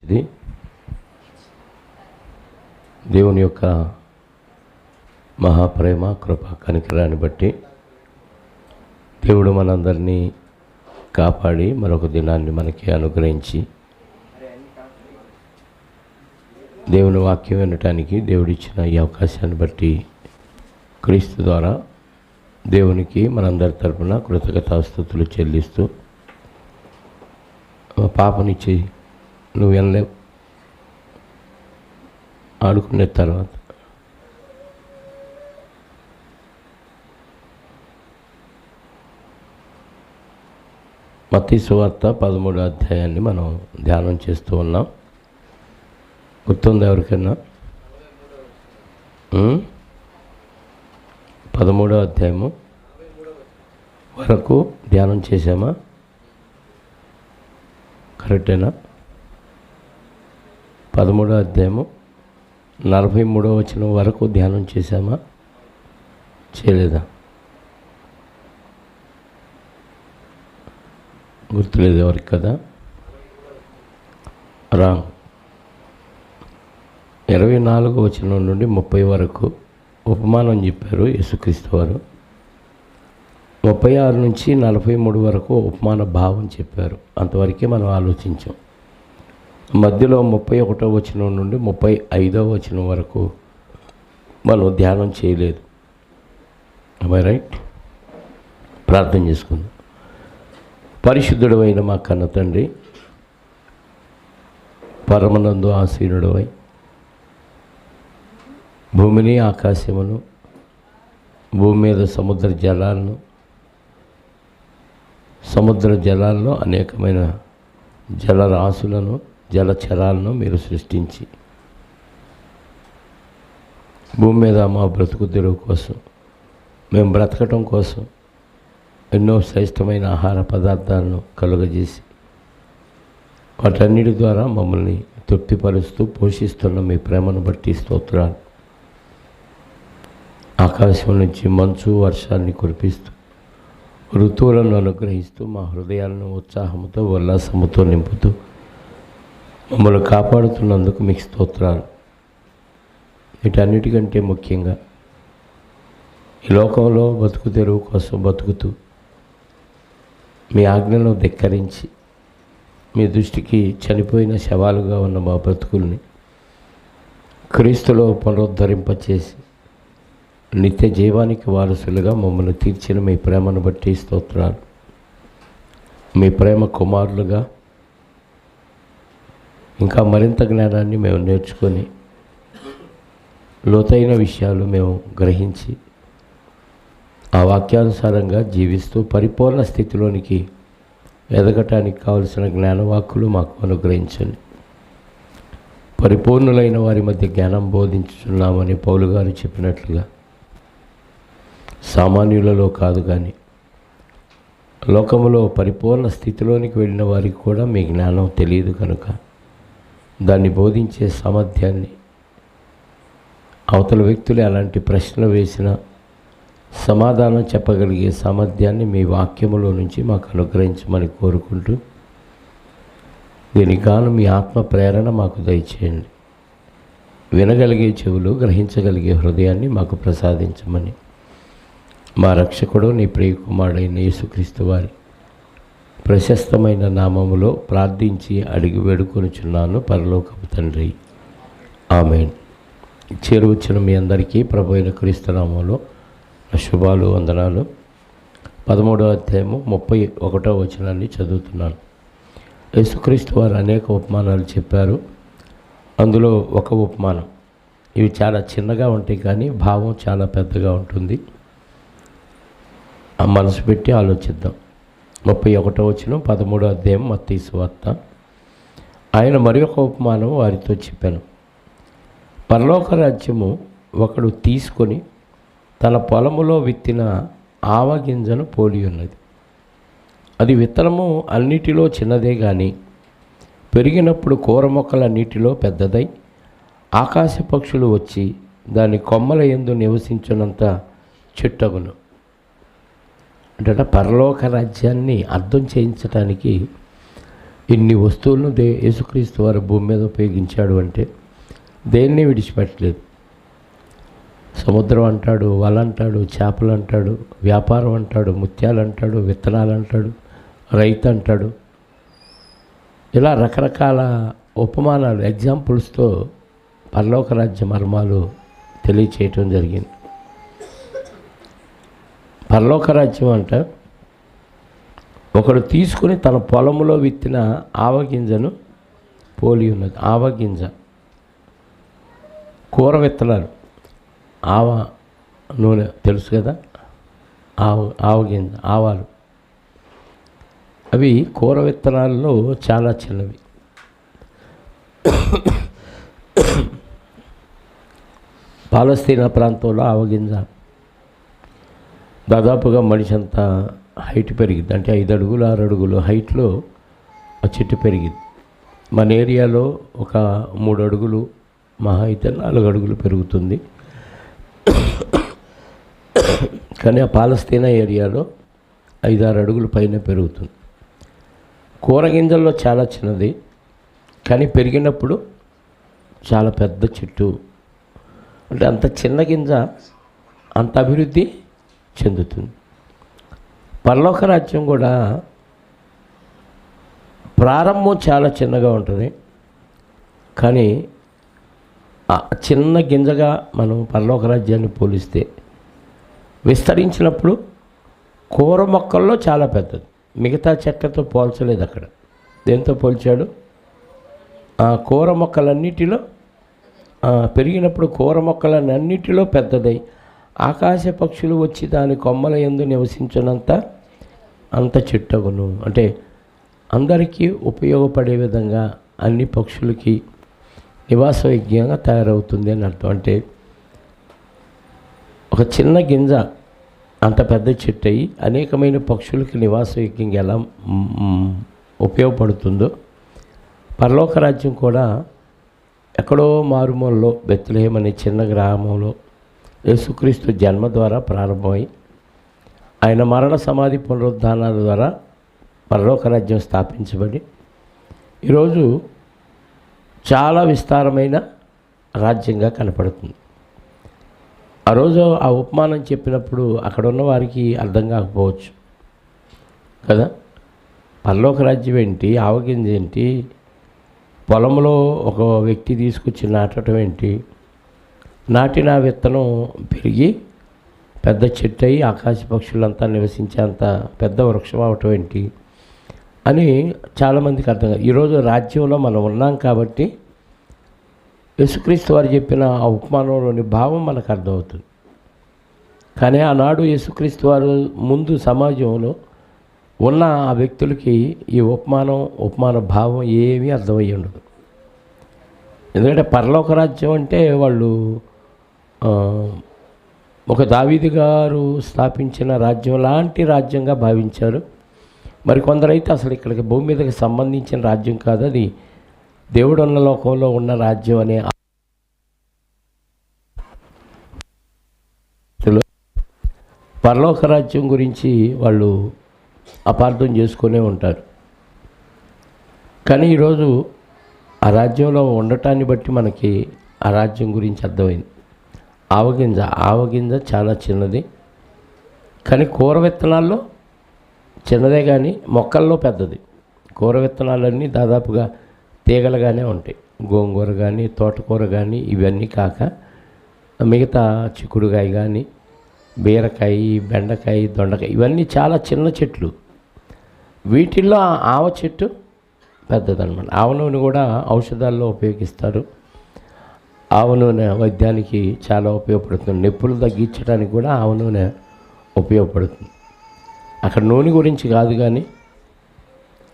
ఇది దేవుని యొక్క మహాప్రేమ కృప కనికరాన్ని బట్టి దేవుడు మనందరినీ కాపాడి మరొక దినాన్ని మనకి అనుగ్రహించి దేవుని వాక్యం వినటానికి దేవుడిచ్చిన ఈ అవకాశాన్ని బట్టి క్రీస్తు ద్వారా దేవునికి మనందరి తరపున కృతజ్ఞతాస్తుతులు చెల్లిస్తూ పాపనిచ్చి నువ్వు వినలేవు ఆడుకునే తర్వాత మత్తయి సువార్త 13వ అధ్యాయాన్ని మనం ధ్యానం చేస్తూ ఉన్నాం. గుర్తుంది ఎవరికైనా? 13వ అధ్యాయము వరకు ధ్యానం చేసామా? కరెక్టేనా? 13వ అధ్యాయము 43వ వచనం వరకు ధ్యానం చేసామా? చేయలేదా? గుర్తులేదు ఎవరికి కదా? రాంగ్. 24వ వచనం నుండి 30 వరకు ఉపమానం చెప్పారు యేసుక్రీస్తు వారు. 36 నుంచి 43 వరకు ఉపమాన భావం చెప్పారు. అంతవరకే మనం ఆలోచించాం. మధ్యలో 31వ వచనం నుండి 35వ వచనం వరకు మనం ధ్యానం చేయలేదు. I right? ప్రార్థన చేసుకుందాం. పరిశుద్ధుడు అయిన మా కన్న తండ్రి, పరమనందు ఆసీనుడవై భూమిని ఆకాశమును భూమి మీద సముద్ర జలాల్లో అనేకమైన జలరాశులను జలచరాలను మీరు సృష్టించి భూమి మీద మా బ్రతుకు తెరువు కోసం, మేము బ్రతకటం కోసం ఎన్నో శ్రేష్టమైన ఆహార పదార్థాలను కలుగజేసి వాటన్నిటి ద్వారా మమ్మల్ని తృప్తిపరుస్తూ పోషిస్తున్న మీ ప్రేమను బట్టి స్తోత్రాలు. ఆకాశం నుంచి మంచు వర్షాన్ని కురిపిస్తూ ఋతువులను అనుగ్రహిస్తూ మా హృదయాలను ఉత్సాహంతో ఉల్లాసముతో నింపుతూ మమ్మల్ని కాపాడుతున్నందుకు మీకు స్తోత్రాలు. వీటన్నిటికంటే ముఖ్యంగా ఈ లోకంలో బతుకు తెరువు కోసం బతుకుతూ మీ ఆజ్ఞను ధిక్కరించి మీ దృష్టికి చనిపోయిన శవాలుగా ఉన్న మా బ్రతుకుల్ని క్రీస్తులో పునరుద్ధరింపచేసి నిత్య జీవానికి వారసులుగా మమ్మల్ని తీర్చిన మీ ప్రేమను బట్టి స్తోత్రాలు. మీ ప్రేమ కుమారులుగా ఇంకా మరింత జ్ఞానాన్ని మేము నేర్చుకొని లోతైన విషయాలు మేము గ్రహించి ఆ వాక్యానుసారంగా జీవిస్తూ పరిపూర్ణ స్థితిలోనికి ఎదగటానికి కావలసిన జ్ఞానవాక్కులు మాకు అనుగ్రహించండి. పరిపూర్ణులైన వారి మధ్య జ్ఞానం బోధించుతున్నామని పౌలు గారు చెప్పినట్లుగా సామాన్యులలో కాదు కానీ లోకములో పరిపూర్ణ స్థితిలోనికి వెళ్ళిన వారికి కూడా మీ జ్ఞానం తెలియదు కనుక దాన్ని బోధించే సామర్థ్యాన్ని, అవతల వ్యక్తులు అలాంటి ప్రశ్నలు వేసిన సమాధానం చెప్పగలిగే సామర్థ్యాన్ని మీ వాక్యములో నుంచి మాకు అనుగ్రహించమని కోరుకుంటూ దీనికి గాను మీ ఆత్మ ప్రేరణ మాకు దయచేయండి. వినగలిగే చెవులు, గ్రహించగలిగే హృదయాన్ని మాకు ప్రసాదించమని మా రక్షకుడు నీ ప్రియకుమారుడైన యేసుక్రీస్తు వారి ప్రశస్తమైన నామములో ప్రార్థించి అడిగి వేడుకొనుచున్నాను పరలోకపు తండ్రి. ఆమేన్. చేరువచ్చిన మీ అందరికీ ప్రభు అయిన క్రీస్తు నామములో శుభాలు, వందనాలు. 13వ అధ్యాయము 31వ వచనాన్ని చదువుతున్నాను. యేసుక్రీస్తు వారు అనేక ఉపమానాలు చెప్పారు. అందులో ఒక ఉపమానం, ఇవి చాలా చిన్నగా ఉంటాయి కానీ భావం చాలా పెద్దగా ఉంటుంది. ఆ మనసు పెట్టి ఆలోచిద్దాం. 31వ వచనం 13వ అధ్యాయం మత్తయి సువార్త. ఆయన మరి ఒక ఉపమానం వారితో చెప్పాను. పరలోక రాజ్యము ఒకడు తీసుకొని తన పొలములో విత్తిన ఆవగింజను పోలి ఉన్నది. అది విత్తనము అన్నిటిలో చిన్నదే కానీ పెరిగినప్పుడు కూర మొక్కలన్నిటిలో పెద్దదై ఆకాశ పక్షులు వచ్చి దాని కొమ్మల యందు నివసించినంత చెట్టగును. అంటే పరలోక రాజ్యాన్ని అర్థం చేయించడానికి ఇన్ని వస్తువులను యేసుక్రీస్తు వారు భూమి మీద ఉపయోగించాడు అంటే దేన్ని విడిచిపెట్టలేదు. సముద్రం అంటాడు, వల అంటాడు, చేపలు అంటాడు, వ్యాపారం అంటాడు, ముత్యాలు అంటాడు, విత్తనాలు అంటాడు, రైతు అంటాడు. ఇలా రకరకాల ఉపమానాలు, ఎగ్జాంపుల్స్తో పరలోక రాజ్య మర్మాలు తెలియచేయటం జరిగింది. పరలోక రాజ్యం అంట ఒకడు తీసుకుని తన పొలంలో విత్తిన ఆవగింజను పోలి ఉన్నది. ఆవగింజ, కూర విత్తనాలు, ఆవ నూనె తెలుసు కదా, ఆవగింజ, ఆవాలు, అవి కూర విత్తనాల్లో చాలా చిన్నవి. పాలస్తీనా ప్రాంతంలో ఆవగింజ దాదాపుగా మనిషి అంత హైట్ పెరిగింది. అంటే 5 అడుగులు 6 అడుగులు హైట్లో ఆ చెట్టు పెరిగింది. మన ఏరియాలో ఒక 3 అడుగులు, మహా అయితే 4 అడుగులు పెరుగుతుంది. కానీ ఆ పాలస్తీనా ఏరియాలో 5-6 అడుగుల పైన పెరుగుతుంది. కూరగింజల్లో చాలా చిన్నది, కానీ పెరిగినప్పుడు చాలా పెద్ద చెట్టు. అంటే అంత చిన్న గింజ అంత అభివృద్ధి చెందుతుంది. పరలోక రాజ్యం కూడా ప్రారంభం చాలా చిన్నగా ఉంటుంది, కానీ ఆ చిన్న గింజగా మనం పరలోక రాజ్యాన్ని పోలిస్తే విస్తరించినప్పుడు కూర మొక్కల్లో చాలా పెద్దది. మిగతా చెట్లతో పోల్చలేదు. అక్కడ దేంతో పోల్చాడు? ఆ కూర మొక్కలన్నిటిలో పెరిగినప్పుడు కూర మొక్కలన్నిటిలో పెద్దదై ఆకాశ పక్షులు వచ్చి దాని కొమ్మల యందు నివసించినంత అంత చెట్టగును. అంటే అందరికీ ఉపయోగపడే విధంగా అన్ని పక్షులకి నివాసయోగ్యంగా తయారవుతుంది అని అర్థం. అంటే ఒక చిన్న గింజ అంత పెద్ద చెట్టు అయ్యి అనేకమైన పక్షులకి నివాసయోగ్యంగా ఎలా ఉపయోగపడుతుందో పరలోక రాజ్యం కూడా ఎక్కడో మారుమూలలో బెత్లెహేం అనే చిన్న గ్రామంలో యేసుక్రీస్తు జన్మ ద్వారా ప్రారంభమై ఆయన మరణ సమాధి పునరుద్ధానాల ద్వారా పరలోక రాజ్యం స్థాపించబడి ఈరోజు చాలా విస్తారమైన రాజ్యంగా కనపడుతుంది. ఆ రోజు ఆ ఉపమానం చెప్పినప్పుడు అక్కడ ఉన్న వారికి అర్థం కాకపోవచ్చు కదా. పరలోక రాజ్యం ఏంటి, ఆవగింజ ఏంటి, పొలంలో ఒక వ్యక్తి తీసుకొచ్చి నాటడం ఏంటి, నాటిన విత్తనం పెరిగి పెద్ద చెట్టు అయ్యి ఆకాశ పక్షులంతా నివసించేంత పెద్ద వృక్షం అవటం ఏంటి అని చాలామందికి అర్థం కాదు. ఈరోజు రాజ్యంలో మనం ఉన్నాం కాబట్టి యేసుక్రీస్తు వారు చెప్పిన ఆ ఉపమానంలోని భావం మనకు అర్థమవుతుంది. కానీ ఆనాడు యేసుక్రీస్తు వారు ముందు సమాజంలో ఉన్న ఆ వ్యక్తులకి ఈ ఉపమాన భావం ఏమీ అర్థమయ్యి ఉండదు. ఎందుకంటే పరలోక రాజ్యం అంటే వాళ్ళు ఒక దావీదు గారు స్థాపించిన రాజ్యం లాంటి రాజ్యంగా భావించారు. మరి కొందరైతే అసలు ఇక్కడికి భూమి మీదకి సంబంధించిన రాజ్యం కాదు, అది దేవుడు ఉన్న లోకంలో ఉన్న రాజ్యం అనే పరలోక రాజ్యం గురించి వాళ్ళు అపార్థం చేసుకునే ఉంటారు. కానీ ఈరోజు ఆ రాజ్యంలో ఉండటాన్ని బట్టి మనకి ఆ రాజ్యం గురించి అర్థమైంది. ఆవగింజ చాలా చిన్నది, కానీ కూర విత్తనాల్లో చిన్నదే, కానీ మొక్కల్లో పెద్దది. కూర విత్తనాలన్నీ దాదాపుగా తీగలుగానే ఉంటాయి. గోంగూర కానీ తోటకూర కానీ ఇవన్నీ కాక మిగతా చిక్కుడుకాయ కానీ బీరకాయ, బెండకాయ, దొండకాయ ఇవన్నీ చాలా చిన్న చెట్లు. వీటిల్లో ఆవ చెట్టు పెద్దదన్నమాట. ఆవ నూనె కూడా ఔషధాల్లో ఉపయోగిస్తారు. ఆవ నూనె వైద్యానికి చాలా ఉపయోగపడుతుంది. నొప్పులు తగ్గించడానికి కూడా ఆవ నూనె ఉపయోగపడుతుంది. అక్కడ నూనె గురించి కాదు, కానీ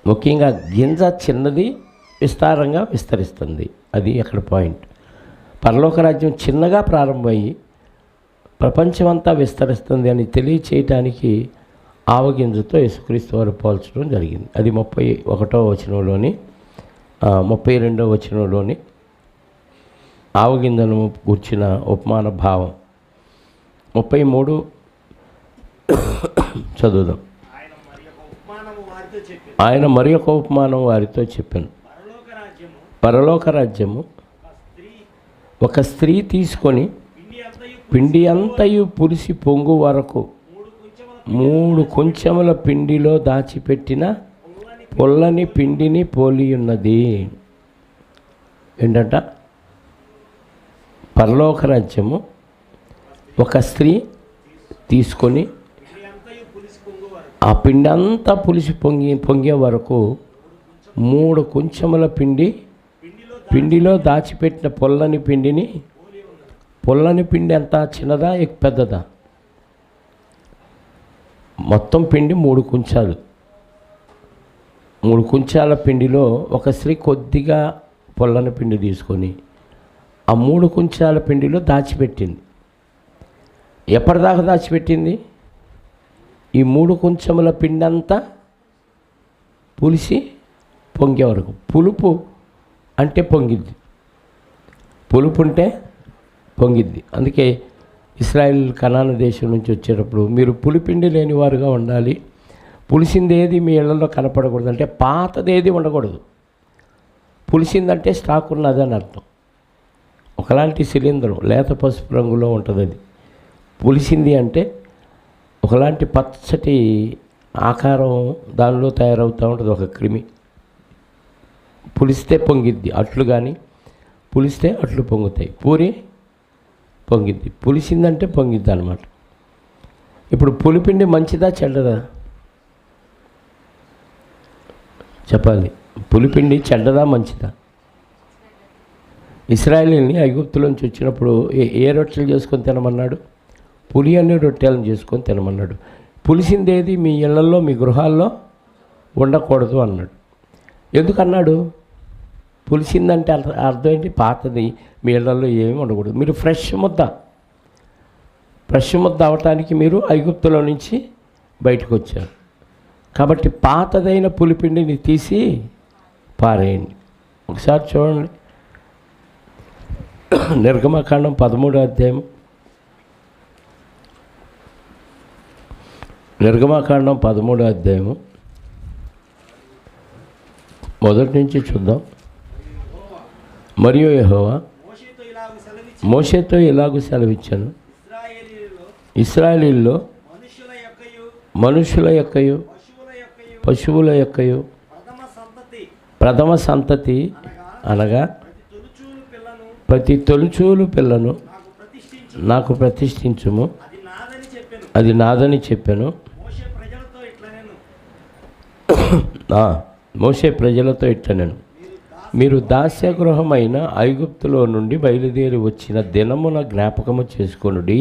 ముఖ్యంగా గింజ చిన్నది, విస్తారంగా విస్తరిస్తుంది. అది అక్కడ పాయింట్. పరలోక రాజ్యం చిన్నగా ప్రారంభమయ్యి ప్రపంచమంతా విస్తరిస్తుంది అని తెలియచేయటానికి ఆవగింజతో యేసుక్రీస్తు వారు పోల్చడం జరిగింది. అది 31వ వచనంలోని 32వ వచనంలోని ఆవగింజను కూర్చిన ఉపమాన భావం. 33 చదువుదాం. ఆయన మరి ఒక ఉపమానం వారితో చెప్పాను. పరలోక రాజ్యము ఒక స్త్రీ తీసుకొని పిండి అంతయు పులిసి పొంగు వరకు 3 కుంచెముల పిండిలో దాచిపెట్టిన పొల్లని పిండిని పోలి ఉన్నది. ఏంటంట? పరలోక రాజ్యము ఒక స్త్రీ తీసుకొని ఆ పిండి అంతా పులిసి పొంగే వరకు 3 కుంచెముల పిండిలో దాచిపెట్టిన పొల్లని పిండిని. పొల్లని పిండి ఎంత చిన్నదా పెద్దదా? మొత్తం పిండి 3 కుంచాలు. 3 కుంచాల పిండిలో ఒక స్త్రీ కొద్దిగా పొల్లని పిండి తీసుకొని ఆ 3 కుంచాల పిండిలో దాచిపెట్టింది. ఎప్పటిదాకా దాచిపెట్టింది? ఈ 3 కుంచముల పిండి అంతా పులిసి పొంగే వరకు. పులుపు అంటే పొంగిద్ది, పులుపు ఉంటే పొంగిద్ది. అందుకే ఇశ్రాయేల్ కనాను దేశం నుంచి వచ్చేటప్పుడు మీరు పులిపిండి లేని వారుగా ఉండాలి, పులిసింది ఏది మీ ఇళ్లలో కనపడకూడదు, అంటే పాతదేది ఉండకూడదు. పులిసిందంటే స్టాక్ ఉన్నదని అర్థం. ఒకలాంటి సిలిండరు లేత పసుపు రంగులో ఉంటుంది. అది పులిసింది అంటే ఒకలాంటి పచ్చటి ఆకారం దానిలో తయారవుతూ ఉంటుంది ఒక క్రిమి. పులిస్తే పొంగిద్ది. అట్లు కానీ పులిస్తే అట్లు పొంగుతాయి, పూరి పొంగిద్ది. పులిసిందంటే పొంగిద్ది అన్నమాట. ఇప్పుడు పులిపిండి మంచిదా చెడ్డదా చెప్పాలి? పులిపిండి చెడ్డదా మంచిదా? ఇశ్రాయేలీని ఐగుప్తులోంచి వచ్చినప్పుడు ఏ రొట్టెలు చేసుకొని తినమన్నాడు? పులి అనే రొట్టెలను చేసుకొని తినమన్నాడు. పులిసిందేది మీ ఇళ్లలో మీ గృహాల్లో ఉండకూడదు అన్నాడు. ఎందుకన్నాడు? పులిసిందంటే అర్థం ఏంటి? పాతది మీ ఇళ్లలో ఏమీ ఉండకూడదు. మీరు ఫ్రెష్ ముద్ద అవటానికి మీరు ఐగుప్తులో నుంచి బయటకు వచ్చారు. కాబట్టి పాతదైన పులిపిండిని తీసి పారేయండి. ఒకసారి చూడండి, నిర్గమకాండం 13వ అధ్యాయం. నిర్గమకాండం 13వ అధ్యాయము మొదటి నుంచి చూద్దాం. మరియు యెహోవా మోషేతో ఇలాగు సెలవిచ్చాను, ఇశ్రాయేలీయుల్లో మనుషుల యొక్కయు పశువుల యొక్కయు ప్రథమ సంతతి అనగా ప్రతి తొలిచూలు పిల్లను నాకు ప్రతిష్ఠించుము, అది నాదని చెప్పాను. మోషే ప్రజలతో ఇట్లనెను, మీరు దాస్యగృహమైన ఐగుప్తులో నుండి బయలుదేరి వచ్చిన దినమున జ్ఞాపకము చేసుకొనుడి.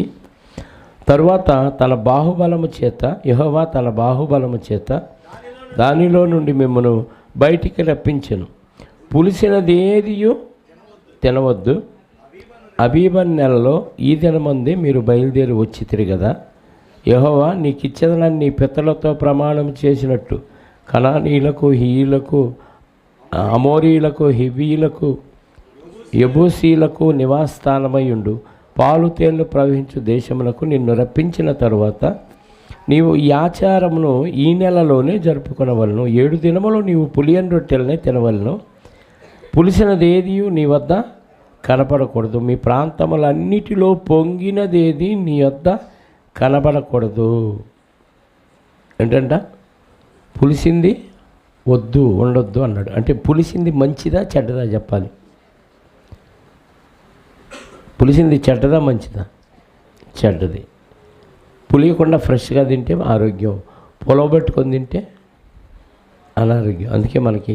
తరువాత తన బాహుబలము చేత యెహోవా తన బాహుబలము చేత దానిలో నుండి మిమ్మను బయటికి రప్పించెను. పులిసినది ఏదియో తినవద్దు. అబీబన్ నెలలో ఈ దినమందే మీరు బయలుదేరి వచ్చితిరి కదా. యెహోవా నీకిచ్చేదనని నీ పితరులతో ప్రమాణం చేసినట్టు కనానీయులకు, హీయులకు, అమోరీలకు, హివీలకు, యెబూసీలకు నివాసస్థానమై ఉండు పాలు తేళ్లు ప్రవహించు దేశములకు నిన్ను రప్పించిన తరువాత నీవు ఈ ఆచారమును ఈ నెలలోనే జరుపుకొనవలను. 7 దినములు నీవు పులియని రొట్టెలనే తినవలను. పులిసినదేది నీ వద్ద కనపడకూడదు. మీ ప్రాంతములన్నిటిలో పొంగినదేది నీ వద్ద కనబడకూడదు. ఏంటంట? పులిసింది వద్దు, ఉండొద్దు అన్నాడు. అంటే పులిసింది మంచిదా చెడ్డదా చెప్పాలి? పులిసింది చెడ్డదా మంచిదా? చెడ్డది. పులియకుండా ఫ్రెష్గా తింటే ఆరోగ్యం, పొలవబెట్టుకొని తింటే అనారోగ్యం. అందుకే మనకి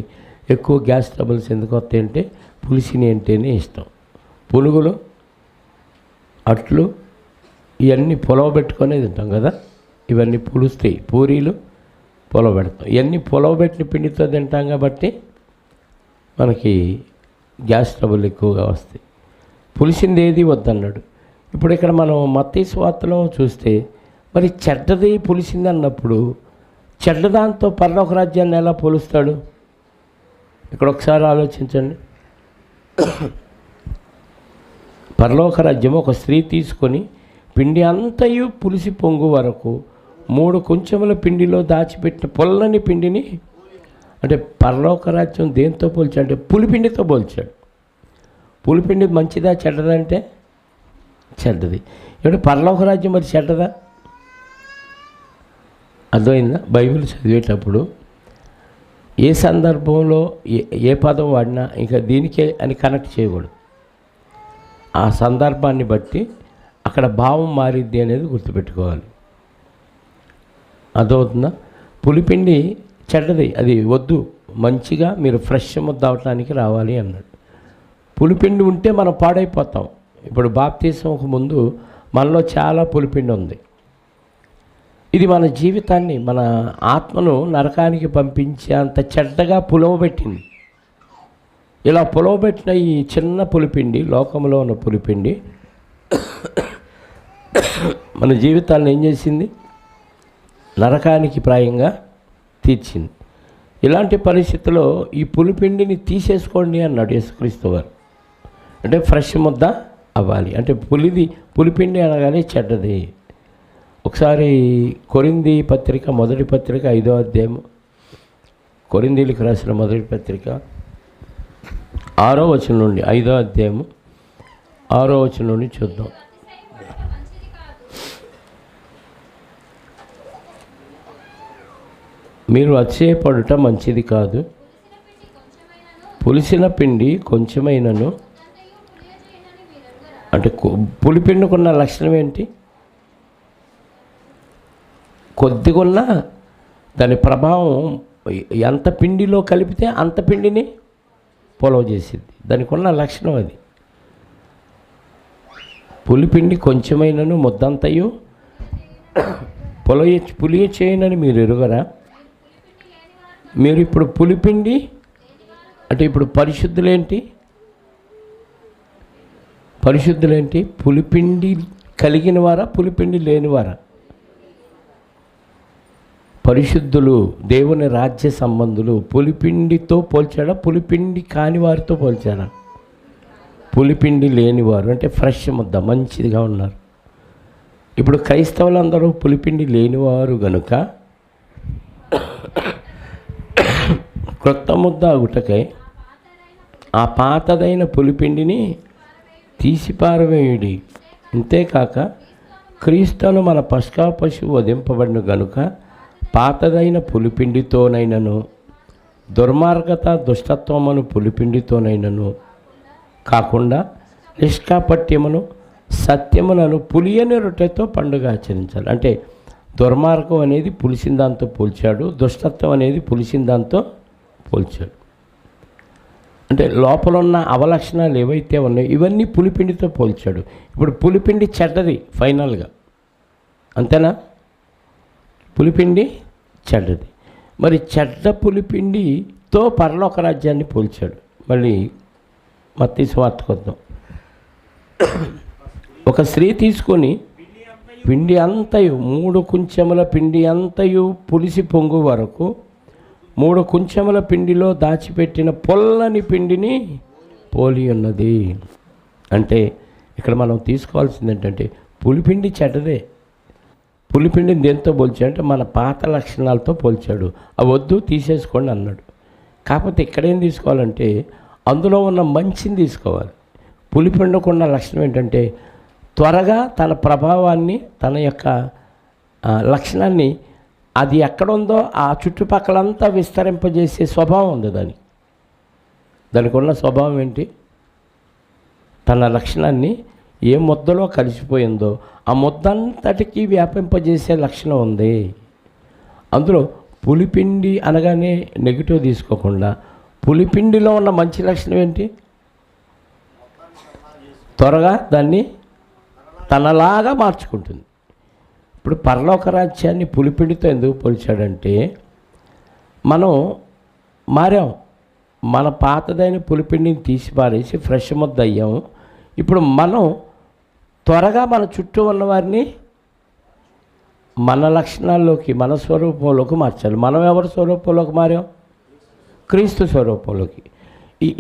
ఎక్కువ గ్యాస్ ట్రబుల్స్ ఎందుకు వస్తాయి అంటే పులిసిని అంటేనే ఇష్టం. పునుగులు, అట్లు ఇవన్నీ పొలవబెట్టుకొనే తింటాం కదా. ఇవన్నీ పులుస్తాయి. పూరీలు పొలవబెడతాం. ఇవన్నీ పొలవబెట్టిన పిండితో తింటాం కాబట్టి మనకి గ్యాస్ ట్రబుల్ ఎక్కువగా వస్తాయి. పులిసింది ఏది వద్దన్నాడు. ఇప్పుడు ఇక్కడ మనం మత్తయి సువార్తలో చూస్తే మరి చెడ్డది పులిసింది అన్నప్పుడు చెడ్డదాంతో పరలోక రాజ్యాన్ని ఎలా పోలుస్తాడు? ఇక్కడ ఒకసారి ఆలోచించండి. పరలోక రాజ్యం ఒక స్త్రీ తీసుకొని పిండి అంతయు పులిసి పొంగు వరకు 3 కుంచెముల పిండిలో దాచిపెట్టిన పొల్లని పిండిని అంటే పరలోక రాజ్యం దేంతో పోల్చాడు అంటే పులిపిండితో పోల్చాడు. పులిపిండి మంచిదా చెడ్డదా అంటే చెడ్డది. ఇప్పుడు పరలోక రాజ్యం మరి చెడ్డదా? అర్థమైందా? బైబిల్ చదివేటప్పుడు ఏ సందర్భంలో ఏ పదం వాడినా ఇంకా దీనికే అని కనెక్ట్ చేయకూడదు. ఆ సందర్భాన్ని బట్టి అక్కడ భావం మారిద్ది అనేది గుర్తుపెట్టుకోవాలి. అర్థమవుతుందా? పులిపిండి చెడ్డది, అది వద్దు, మంచిగా మీరు ఫ్రెష్ ముద్ద అవటానికి రావాలి అన్నాడు. పులిపిండి ఉంటే మనం పాడైపోతాం. ఇప్పుడు బాప్తీసంకు ముందు మనలో చాలా పులిపిండి ఉంది. ఇది మన జీవితాన్ని, మన ఆత్మను నరకానికి పంపించే అంత చెడ్డగా పులవబెట్టింది. ఇలా పులవబెట్టిన ఈ చిన్న పులిపిండి, లోకంలో ఉన్న పులిపిండి మన జీవితాలను ఏం చేసింది? నరకానికి ప్రాయంగా తీర్చింది. ఇలాంటి పరిస్థితుల్లో ఈ పులిపిండిని తీసేసుకోండి అన్నాడు యేసుక్రీస్తు వారు. అంటే ఫ్రెష్ ముద్ద అవ్వాలి. అంటే పులిపిండి అనగానే చెడ్డది. ఒకసారి కొరింథీ పత్రిక, మొదటి పత్రిక 5వ అధ్యాయము, కొరింథీలకు రాసిన మొదటి పత్రిక 6వ వచనం నుండి, 5వ అధ్యాయము 6వ వచనం నుండి చూద్దాం. మీరు అతిశయపడుట మంచిది కాదు. పులిసిన పిండి కొంచెమైనను, అంటే పులిపిండికున్న లక్షణం ఏంటి? కొద్దిగా ఉన్న దాని ప్రభావం ఎంత పిండిలో కలిపితే అంత పిండిని పొలవ చేసింది. దానికి ఉన్న లక్షణం అది. పులిపిండి కొంచెమైనను ముద్దంతయు పులియ చేయనని మీరు ఎరుగరా? మీరు ఇప్పుడు పులిపిండి అంటే ఇప్పుడు పరిశుద్ధులేంటి? పులిపిండి కలిగిన వారా, పులిపిండి లేనివారా? పరిశుద్ధులు, దేవుని రాజ్య సంబంధులు. పులిపిండితో పోల్చాడా? పులిపిండి కాని వారితో పోల్చాడా? పులిపిండి లేనివారు అంటే ఫ్రెష్ ముద్ద, మంచిదిగా ఉన్నారు. ఇప్పుడు క్రైస్తవులందరూ పులిపిండి లేనివారు గనుక క్రొత్త ముద్ద అగుటకై ఆ పాతదైన పులిపిండిని తీసిపారవేయుడి. అంతేకాక క్రీస్తును మన పస్కా పశువు వధింపబడిన గనుక పాతదైన పులిపిండితోనైనను దుర్మార్గత దుష్టత్వమును పులిపిండితోనైనను కాకుండా నిష్కాపట్యమును సత్యములను పులియని రొట్టెతో పండుగ ఆచరించాలి. అంటే దుర్మార్గం అనేది పులిసిన దాంతో పోల్చాడు, దుష్టత్వం అనేది పులిసిన దాంతో పోల్చాడు. అంటే లోపల ఉన్న అవలక్షణాలు ఏవైతే ఉన్నాయో ఇవన్నీ పులిపిండితో పోల్చాడు. ఇప్పుడు పులిపిండి చెడ్డది ఫైనల్గా, అంతేనా? పులిపిండి చెడ్డది. మరి చెడ్డ పులిపిండితో పరలోక రాజ్యాన్ని పోల్చాడు. మళ్ళీ మత్తయి సువార్తకు వద్దాం. ఒక స్త్రీ తీసుకొని పిండి అంతయు 3 కుంచెముల పిండి అంతయు పులిసి పొంగు వరకు 3 కుంచెముల పిండిలో దాచిపెట్టిన పొల్లని పిండిని పోలి ఉన్నది. అంటే ఇక్కడ మనం తీసుకోవాల్సింది ఏంటంటే పులిపిండి చెడ్డదే. పులిపిండిని దేంతో పోల్చాడు అంటే మన పాత లక్షణాలతో పోల్చాడు. అవి వద్దు, తీసేసుకోండి అన్నాడు. కాకపోతే ఇక్కడేం తీసుకోవాలంటే అందులో ఉన్న మంచిని తీసుకోవాలి. పులిపిండికున్న లక్షణం ఏంటంటే త్వరగా తన ప్రభావాన్ని, తన యొక్క లక్షణాన్ని అది ఎక్కడుందో ఆ చుట్టుపక్కలంతా విస్తరింపజేసే స్వభావం ఉంది దానికి ఉన్న స్వభావం ఏంటి? తన లక్షణాన్ని ఏ ముద్దలో కలిసిపోయిందో ఆ ముద్దంతటికి వ్యాపింపజేసే లక్షణం ఉంది. అందులో పులిపిండి అనగానే నెగిటివ్ తీసుకోకుండా పులిపిండిలో ఉన్న మంచి లక్షణం ఏంటి? త్వరగా దాన్ని తనలాగా మార్చుకుంటుంది. ఇప్పుడు పరలోక రాజ్యాన్ని పులిపిండితో ఎందుకు పోల్చాడంటే మనం మారాం. మన పాతదైన పులిపిండిని తీసి పారేసి ఫ్రెష్ ముద్ద అయ్యాము. ఇప్పుడు మనం త్వరగా మన చుట్టూ ఉన్నవారిని మన లక్షణాల్లోకి, మన స్వరూపంలోకి మార్చాలి. మనం ఎవరి స్వరూపంలోకి మారాం? క్రీస్తు స్వరూపంలోకి.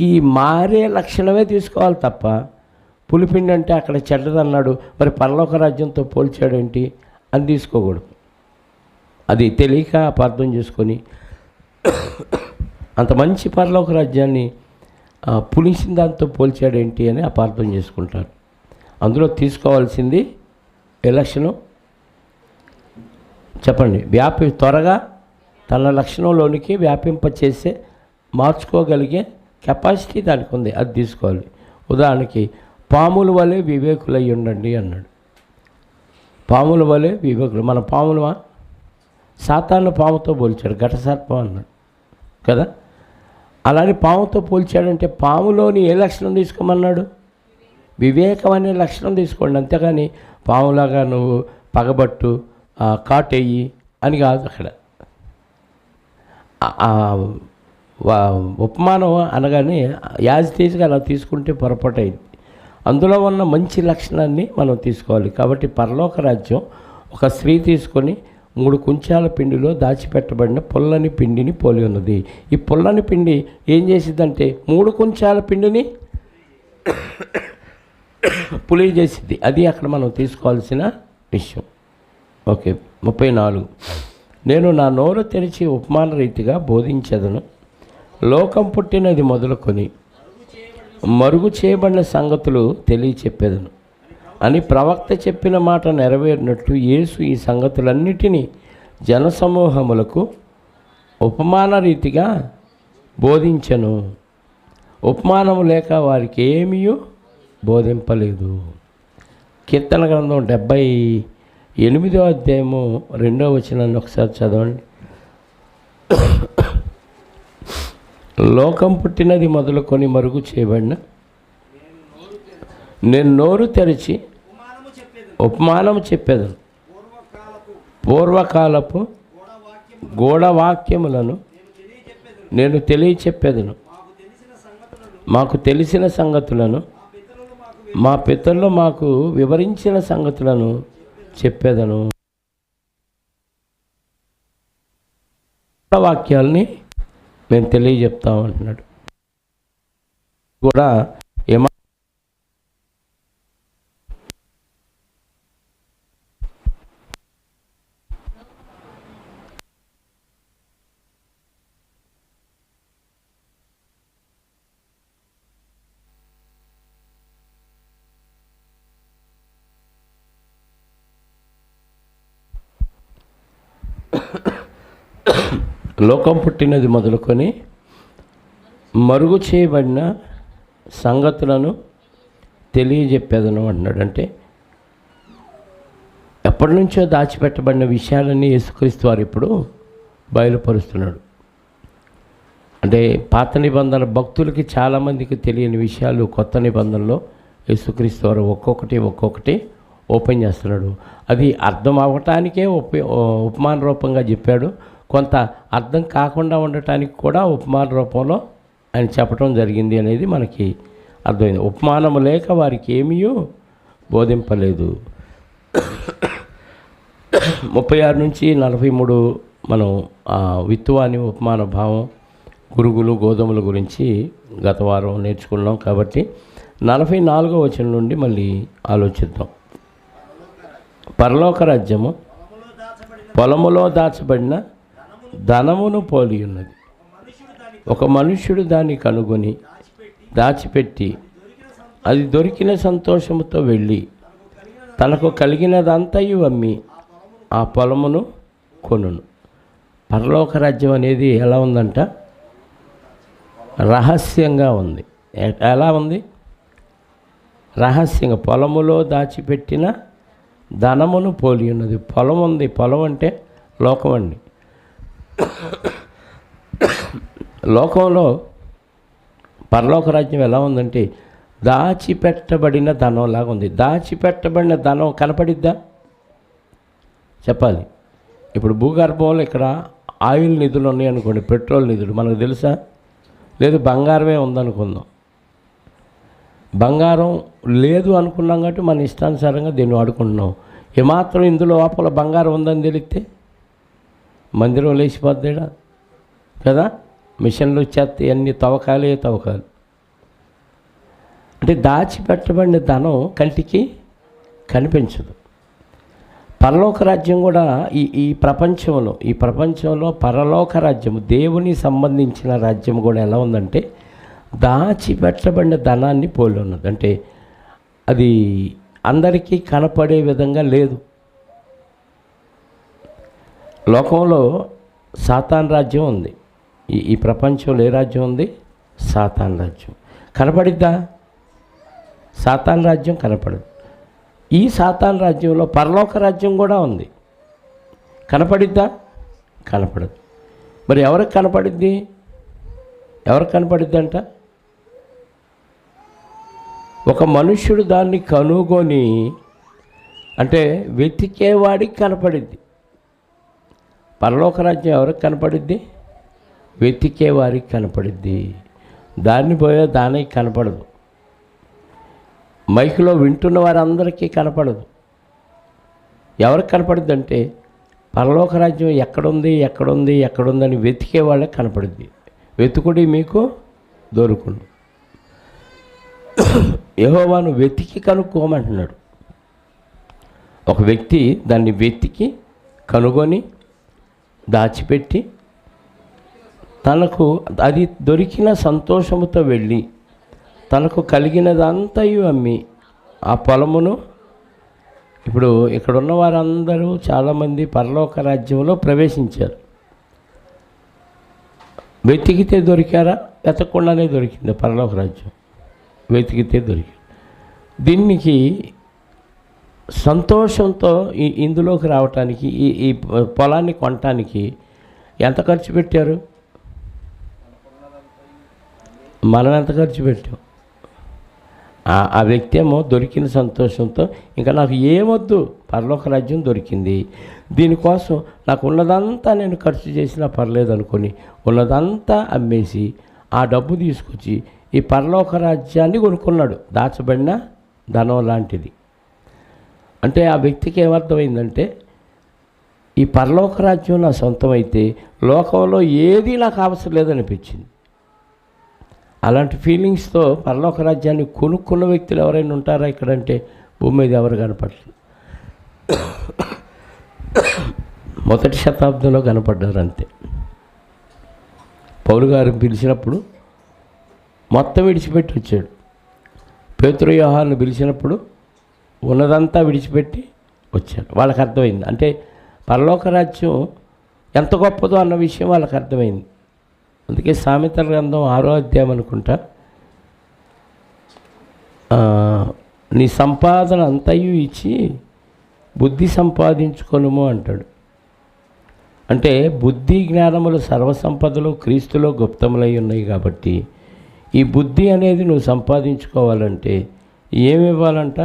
ఈ మారే లక్షణమే తీసుకోవాలి తప్ప పులిపిండి అంటే అక్కడ చెడ్డదన్నాడు మరి పరలోక రాజ్యంతో పోల్చాడేంటి అని తీసుకోకూడదు. అది తెలియక అపార్థం చేసుకొని అంత మంచి పరలోక రాజ్యాన్ని పులిసిన దాంతో పోల్చాడేంటి అని అపార్థం చేసుకుంటారు. అందులో తీసుకోవాల్సింది లక్షణం చెప్పండి, త్వరగా తన లక్షణంలోనికి వ్యాపింపచేసే మార్చుకోగలిగే కెపాసిటీ దానికి ఉంది, అది తీసుకోవాలి. ఉదాహరణకి పాముల వలె వివేకులై ఉండండి అన్నాడు. పాముల వలె వివేకులు, మన పాములమా? సాతాను పాముతో పోల్చాడు, ఘటసర్పం అన్నాడు కదా. అలానే పాముతో పోల్చాడంటే పాములోని ఏ లక్షణం తీసుకోమన్నాడు? వివేకం అనే లక్షణం తీసుకోండి, అంతేగాని పాములాగా నువ్వు పగబట్టు కాటేయి అని కాదు. అక్కడ ఉపమానం అనగానే యాజ్ తీసిగా అలా తీసుకుంటే పొరపాటు అయింది. అందులో ఉన్న మంచి లక్షణాన్ని మనం తీసుకోవాలి. కాబట్టి పరలోక రాజ్యం ఒక స్త్రీ తీసుకొని 3 కుంచాల పిండిలో దాచిపెట్టబడిన పుల్లని పిండిని పోలి ఉన్నది. ఈ పుల్లని పిండి ఏం చేసిద్దంటే 3 కుంచాల పిండిని పులి చేసిద్ది. అది అక్కడ మనం తీసుకోవాల్సిన విషయం. ఓకే, 34. నేను నా నోరు తెరిచి ఉపమాన రీతిగా బోధించదను, లోకం పుట్టినది మొదలుకొని మరుగు చేయబడిన సంగతులు తెలియచెప్పేదను అని ప్రవక్త చెప్పిన మాట నెరవేరినట్లు యేసు ఈ సంగతులన్నిటినీ జనసమూహములకు ఉపమాన రీతిగా బోధించను. ఉపమానము లేక వారికి ఏమీ బోధింపలేదు. కీర్తన గ్రంథం 78వ అధ్యాయము 2వ వచనాన్ని ఒకసారి చదవండి. లోకం పుట్టినది మొదలుకొని మరుగు చేయబడిన నేను నోరు తెరిచి ఉపమానము చెప్పేదను, పూర్వకాలపు గూఢవాక్యములను నేను తెలియచెప్పేదను, మాకు తెలిసిన సంగతులను మా పితరులు మాకు వివరించిన సంగతులను చెప్పేదను. వాక్యాలని మేము తెలియజెప్తామంటున్నాడు. కూడా ఏమా లోకం పుట్టినది మొదలుకొని మరుగు చేయబడిన సంగతులను తెలియజెప్పేదను అన్నాడు. అంటే ఎప్పటి నుంచో దాచిపెట్టబడిన విషయాలన్నీ యేసుక్రీస్తు వారు ఇప్పుడు బయలుపరుస్తున్నాడు. అంటే పాత నిబంధన భక్తులకి చాలామందికి తెలియని విషయాలు కొత్త నిబంధనలో యేసుక్రీస్తు వారు ఒక్కొక్కటి ఓపెన్ చేస్తున్నాడు. అది అర్థం అవ్వటానికే ఉపమాన రూపంగా చెప్పాడు. కొంత అర్థం కాకుండా ఉండటానికి కూడా ఉపమాన రూపంలో ఆయన చెప్పడం జరిగింది అనేది మనకి అర్థమైంది. ఉపమానము లేక వారికి ఏమీ బోధింపలేదు. 36 నుంచి 43 మనం విత్తువాని ఉపమాన భావం, గురుగులు, గోధుమల గురించి గత వారం నేర్చుకున్నాం. కాబట్టి 44వ వచనం నుండి మళ్ళీ ఆలోచిద్దాం. పరలోక రాజ్యము పొలములో దాచబడిన ధనమును పోలి ఉన్నది. ఒక మనుష్యుడు దాన్ని కనుగొని దాచిపెట్టి అది దొరికిన సంతోషముతో వెళ్ళి తనకు కలిగినదంతయు అమ్మి ఆ పొలమును కొనును. పరలోక రాజ్యం అనేది ఎలా ఉందంట? రహస్యంగా ఉంది. ఎలా ఉంది? రహస్యంగా. పొలములో దాచిపెట్టిన ధనమును పోలి ఉన్నది. పొలం ఉంది. పొలం అంటే లోకం అండి. లోకంలో పరలోక రాజ్యం ఎలా ఉందంటే దాచిపెట్టబడిన ధనం లాగా ఉంది. దాచిపెట్టబడిన ధనం కనపడిద్దా? చెప్పాలి. ఇప్పుడు భూగర్భంలో ఇక్కడ ఆయిల్ నిధులు ఉన్నాయనుకోండి, పెట్రోల్ నిధులు మనకు తెలుసా? లేదు బంగారమే ఉందనుకుందాం. బంగారం లేదు అనుకున్నాం కాబట్టి మన ఇష్టానుసారంగా దీన్ని వాడుకుంటున్నాం. ఏమాత్రం ఇందులో లోపల బంగారం ఉందని తెలిస్తే మందిరం లేచిపోద్దాడా కదా. మిషన్లు వచ్చేస్తే అన్ని తవ్వకాలు. అంటే దాచిపెట్టబడిన ధనం కంటికి కనిపించదు. పరలోక రాజ్యం కూడా ఈ ప్రపంచంలో పరలోక రాజ్యము, దేవుని సంబంధించిన రాజ్యం కూడా ఎలా ఉందంటే దాచిపెట్టబడిన ధనాన్ని పోలి ఉన్నది. అంటే అది అందరికీ కనపడే విధంగా లేదు. లోకంలో సాతాన్ రాజ్యం ఉంది. ఈ ప్రపంచంలో ఏ రాజ్యం ఉంది? సాతాన్ రాజ్యం. కనపడిద్దా? సాతాన్ రాజ్యం కనపడదు. ఈ సాతాన్ రాజ్యంలో పరలోక రాజ్యం కూడా ఉంది. కనపడిద్దా? కనపడదు. మరి ఎవరికి కనపడిద్ది? ఎవరికి కనపడిద్ది అంట? ఒక మనుష్యుడు దాన్ని కనుగొని, అంటే వెతికేవాడికి కనపడిద్ది. పరలోక రాజ్యం ఎవరికి కనపడిద్ది? వెతికేవారికి కనపడిద్ది. దాన్ని పోయే దానికి కనపడదు. మైకులో వింటున్న వారందరికీ కనపడదు. ఎవరికి కనపడుద్ది అంటే పరలోక రాజ్యం ఎక్కడుందని వెతికే వాళ్ళకి కనపడుద్ది. వెతుకుడి మీకు దొరుకును. యెహోవాను వెతికి కనుక్కోమంటున్నాడు. ఒక వ్యక్తి దాన్ని వెతికి కనుగొని దాచిపెట్టి తనకు అది దొరికిన సంతోషముతో వెళ్ళి తనకు కలిగినదంతయు అమ్మి ఆ పొలమును, ఇప్పుడు ఇక్కడున్న వారందరూ చాలామంది పరలోక రాజ్యంలో ప్రవేశించారు. వెతికితే దొరికారా? వెతకకుండానే దొరికింది పరలోక రాజ్యం. వెతికితే దొరికింది. దీనికి సంతోషంతో ఇందులోకి రావటానికి, ఈ పొలాన్ని కొనటానికి ఎంత ఖర్చు పెట్టారు? మనం ఎంత ఖర్చు పెట్టాం? ఆ వ్యక్తి ఏమో దొరికిన సంతోషంతో ఇంకా నాకు ఏమొద్దు, పరలోక రాజ్యం దొరికింది, దీనికోసం నాకు ఉన్నదంతా నేను ఖర్చు చేసినా పర్లేదు అనుకొని ఉన్నదంతా అమ్మేసి ఆ డబ్బు తీసుకొచ్చి ఈ పరలోక రాజ్యాన్ని కొనుక్కున్నాడు. దాచబడిన ధనం లాంటిది. అంటే ఆ వ్యక్తికి ఏమర్థమైందంటే ఈ పరలోక రాజ్యం నా సొంతమైతే లోకంలో ఏది నాకు అవసరం లేదనిపించింది. అలాంటి ఫీలింగ్స్తో పరలోక రాజ్యాన్ని కొనుక్కున్న వ్యక్తులు ఎవరైనా ఉంటారా ఇక్కడంటే భూమి మీద ఎవరు కనపడలేదు. మొదటి శతాబ్దంలో కనపడ్డారు అంతే. పౌలు గారు పిలిచినప్పుడు మొత్తం విడిచిపెట్టి వచ్చాడు. పేతురు యోహాను పిలిచినప్పుడు ఉన్నదంతా విడిచిపెట్టి వచ్చాడు. వాళ్ళకి అర్థమైంది. అంటే పరలోక రాజ్యం ఎంత గొప్పదో అన్న విషయం వాళ్ళకి అర్థమైంది. అందుకే సామెతల గ్రంథం 6వ అధ్యాయం అనుకుంటా, నీ సంపాదన అంతయు ఇచ్చి బుద్ధి సంపాదించుకొనుము అంటాడు. అంటే బుద్ధి జ్ఞానములు సర్వసంపదలు క్రీస్తులో గుప్తములై ఉన్నాయి కాబట్టి ఈ బుద్ధి అనేది నువ్వు సంపాదించుకోవాలంటే ఏమి ఇవ్వాలంట?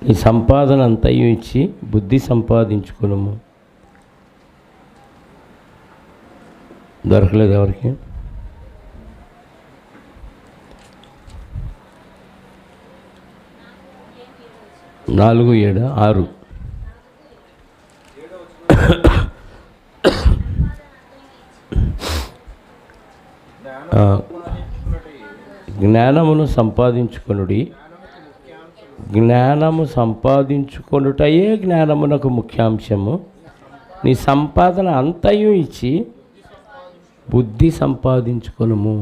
నీ సంపాదన అంతయు ఇచ్చి బుద్ధి సంపాదించుకున్నాము. దొరకలేదు ఎవరికి? నాలుగు 7 6 జ్ఞానమును సంపాదించుకొనుడి. జ్ఞానము సంపాదించుకొనుటయే జ్ఞానమునకు ముఖ్యాంశము. నీ సంపాదన అంతయు ఇచ్చి బుద్ధి సంపాదించుకొనుము.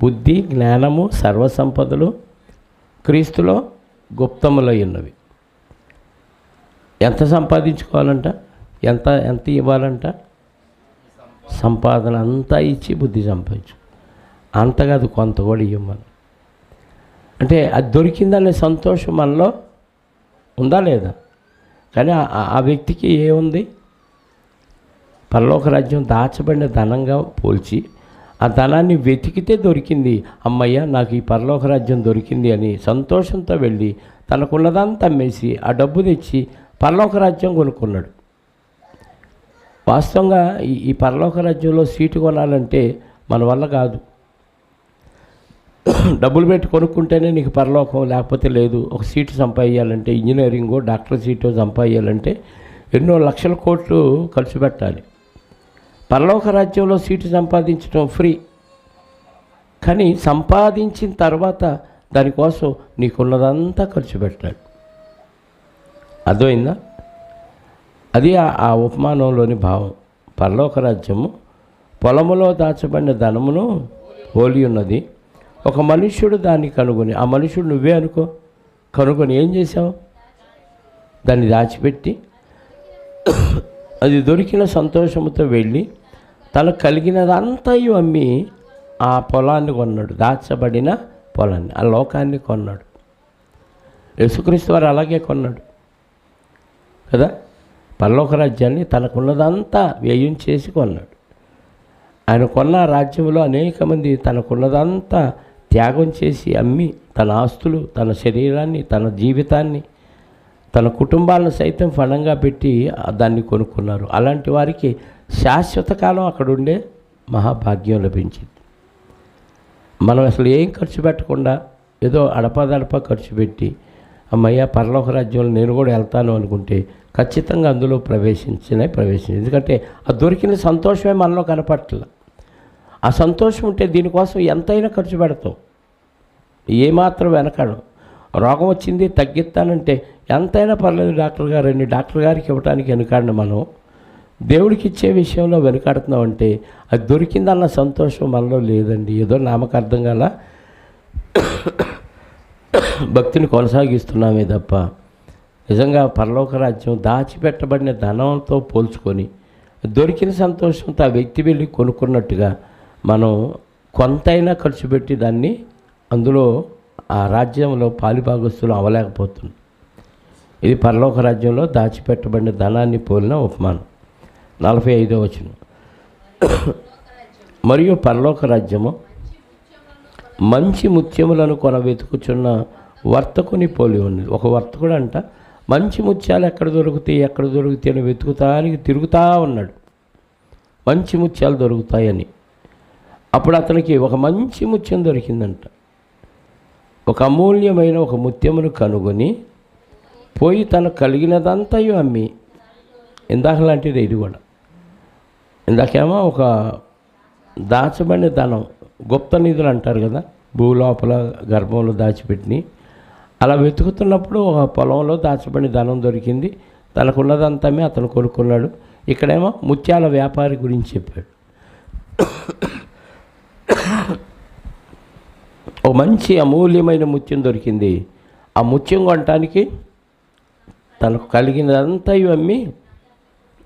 బుద్ధి జ్ఞానము సర్వసంపదలు క్రీస్తులో గుప్తములై ఉన్నవి. ఎంత సంపాదించుకోవాలంట? ఎంత ఇవ్వాలంట? సంపాదన అంతా ఇచ్చి బుద్ధి సంపాదించు. అంతగా అది కొంత కూడా ఇవ్వమని. అంటే అది దొరికిందనే సంతోషం మనలో ఉందా లేదా? కానీ ఆ వ్యక్తికి ఏముంది? పరలోక రాజ్యం దాచబడిన ధనంగా పోల్చి ఆ ధనాన్ని వెతికితే దొరికింది. అమ్మయ్య నాకు ఈ పరలోక రాజ్యం దొరికింది అని సంతోషంతో వెళ్ళి తనకున్నదంతా అమ్మేసి ఆ డబ్బు తెచ్చి పరలోక రాజ్యం కొనుక్కున్నాడు. వాస్తవంగా ఈ పరలోక రాజ్యంలో సీటు కొనాలంటే మన వల్ల కాదు. డబ్బులు పెట్టి కొనుక్కుంటేనే నీకు పరలోకం, లేకపోతే లేదు. ఒక సీటు సంపాదించాలంటే, ఇంజనీరింగో డాక్టర్ సీటో సంపాదించాలంటే ఎన్నో లక్షల కోట్లు ఖర్చు పెట్టాలి. పరలోక రాజ్యంలో సీటు సంపాదించడం ఫ్రీ, కానీ సంపాదించిన తర్వాత దానికోసం నీకున్నదంతా ఖర్చు పెట్టాలి. అర్థమైందా? అది ఆ ఉపమానంలోని భావం. పరలోక రాజ్యము పొలములో దాచబడిన ధనమును పోలి ఉన్నది. ఒక మనుష్యుడు దాన్ని కనుగొని, ఆ మనుష్యుడు నువ్వే అనుకో, కనుగొని ఏం చేశావు? దాన్ని దాచిపెట్టి అది దొరికిన సంతోషంతో వెళ్ళి తనకు కలిగినదంతయు అమ్మి ఆ పొలాన్ని కొన్నాడు, దాచబడిన పొలాన్ని, ఆ లోకాన్ని కొన్నాడు. యేసుక్రీస్తు వారు అలాగే కొన్నాడు కదా. పరలోక రాజ్యాన్ని తనకున్నదంతా వ్యయం చేసి కొన్నాడు. ఆయన కొన్న రాజ్యంలో అనేక మంది తనకున్నదంతా త్యాగం చేసి అమ్మి తన ఆస్తులు, తన శరీరాన్ని, తన జీవితాన్ని, తన కుటుంబాలను సైతం ఫలంగా పెట్టి దాన్ని కొనుక్కున్నారు. అలాంటి వారికి శాశ్వత కాలం అక్కడ ఉండే మహాభాగ్యం లభించింది. మనం అసలు ఏం ఖర్చు పెట్టకుండా ఏదో అడపాదడపా ఖర్చు పెట్టి అమ్మయ్య పరలోక రాజ్యంలో నేను కూడా వెళ్తాను అనుకుంటే ఖచ్చితంగా అందులో ప్రవేశించి ఎందుకంటే ఆ దొరికిన సంతోషమే మనలో కనపట్ల. ఆ సంతోషం ఉంటే దీనికోసం ఎంతైనా ఖర్చు పెడతాం, ఏమాత్రం వెనకడం. రోగం వచ్చింది తగ్గిస్తానంటే ఎంతైనా పర్లేదు డాక్టర్ గారు, డాక్టర్ గారికి ఇవ్వడానికి వెనుకాడిన మనం దేవుడికి ఇచ్చే విషయంలో వెనుకాడుతున్నామంటే అది దొరికిందన్న సంతోషం మనలో లేదండి. ఏదో నామకార్థం గల భక్తిని కొనసాగిస్తున్నామే తప్ప నిజంగా పరలోక రాజ్యం దాచిపెట్టబడిన ధనంతో పోల్చుకొని దొరికిన సంతోషంతో ఆ వ్యక్తి వెళ్ళి కొనుక్కున్నట్టుగా మనం కొంతైనా ఖర్చు పెట్టి దాన్ని అందులో ఆ రాజ్యంలో పాలిభాగస్తులు అవ్వలేకపోతుంది. ఇది పరలోక రాజ్యంలో దాచిపెట్టబడిన ధనాన్ని పోలిన ఉపమానం. 45వ వచనం. మరియు పరలోక రాజ్యము మంచి ముత్యములను కొన వెతుకుచున్న వర్తకుని పోలి ఉన్నది. ఒక వర్తకుడు అంట మంచి ముత్యాలు ఎక్కడ దొరుకుతాయి అని వెతుకుతానికి తిరుగుతూ ఉన్నాడు, మంచి ముత్యాలు దొరుకుతాయని. అప్పుడు అతనికి ఒక మంచి ముత్యం దొరికిందంట. ఒక అమూల్యమైన ఒక ముత్యమును కనుగొని పోయి తనకు కలిగినదంతయు అమ్మి, ఇందాక లాంటిది ఇది కూడా. ఇందాకేమో ఒక దాచబడిన ధనం, గుప్త నిధులు అంటారు కదా, భూలోపల గర్భంలో దాచిపెట్టి అలా వెతుకుతున్నప్పుడు ఒక పొలంలో దాచబడిన ధనం దొరికింది, తనకున్నదంతా అతను కొనుక్కున్నాడు. ఇక్కడేమో ముత్యాల వ్యాపారి గురించి చెప్పాడు. ఒక మంచి అమూల్యమైన ముత్యం దొరికింది, ఆ ముత్యం కొనటానికి తనకు కలిగినదంతా అమ్మి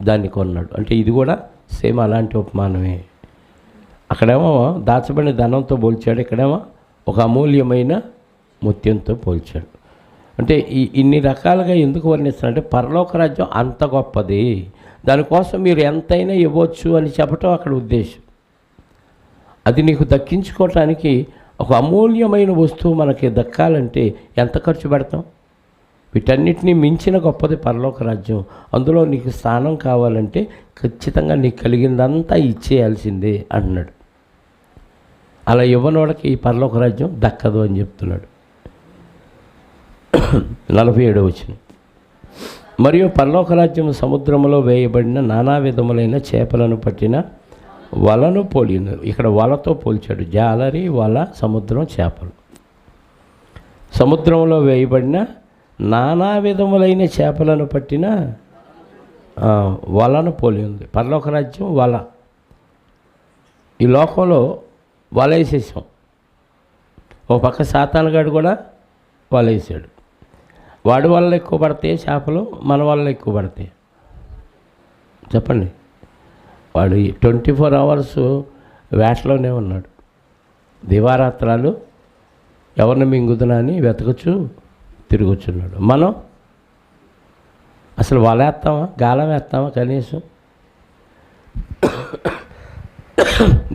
దాన్ని కొన్నాడు. అంటే ఇది కూడా సేమ్ అలాంటి ఉపమానమే. అక్కడేమో దాచబడిన ధనంతో పోల్చాడు, ఇక్కడేమో ఒక అమూల్యమైన ముత్యంతో పోల్చాడు. అంటే ఇన్ని రకాలుగా ఎందుకు వర్ణిస్తానంటే పరలోక రాజ్యం అంత గొప్పది, దానికోసం మీరు ఎంతైనా ఇవ్వచ్చు అని చెప్పటం అక్కడ ఉద్దేశం. అది నీకు దక్కించుకోవటానికి ఒక అమూల్యమైన వస్తువు మనకి దక్కాలంటే ఎంత ఖర్చు పెడతాం? వీటన్నిటినీ మించిన గొప్పది పరలోక రాజ్యం. అందులో నీకు స్థానం కావాలంటే ఖచ్చితంగా నీకు కలిగిందంతా ఇచ్చేయాల్సిందే అన్నాడు. అలా ఇవ్వనోళ్ళకి ఈ పరలోక రాజ్యం దక్కదు అని చెప్తున్నాడు. 47వ వచనం. మరియు పరలోక రాజ్యం సముద్రంలో వేయబడిన నానా విధములైన చేపలను పట్టిన వలను పోలిను. ఇక్కడ వలతో పోల్చాడు. జాలరి, వల, సముద్రం, చేపలు. సముద్రంలో వేయబడిన నానా విధములైన చేపలను పట్టిన వలను పోలి ఉంది. పరలోక రాజ్యం వల. ఈ లోకంలో వల వేసేసాం. ఒక పక్క సాతానుగాడు కూడా వల వేసాడు. వాడి వల్ల ఎక్కువ పడతాయి చేపలు, మన వల్ల ఎక్కువ పడతాయి చెప్పండి. వాడు 24 అవర్స్ వేటలోనే ఉన్నాడు. దివారాత్రాలు ఎవరిని మింగుదునా అని వెతకచ్చు తిరుగుచున్నాడు. మనం అసలు వలేస్తామా, గాలం వేస్తామా? కనీసం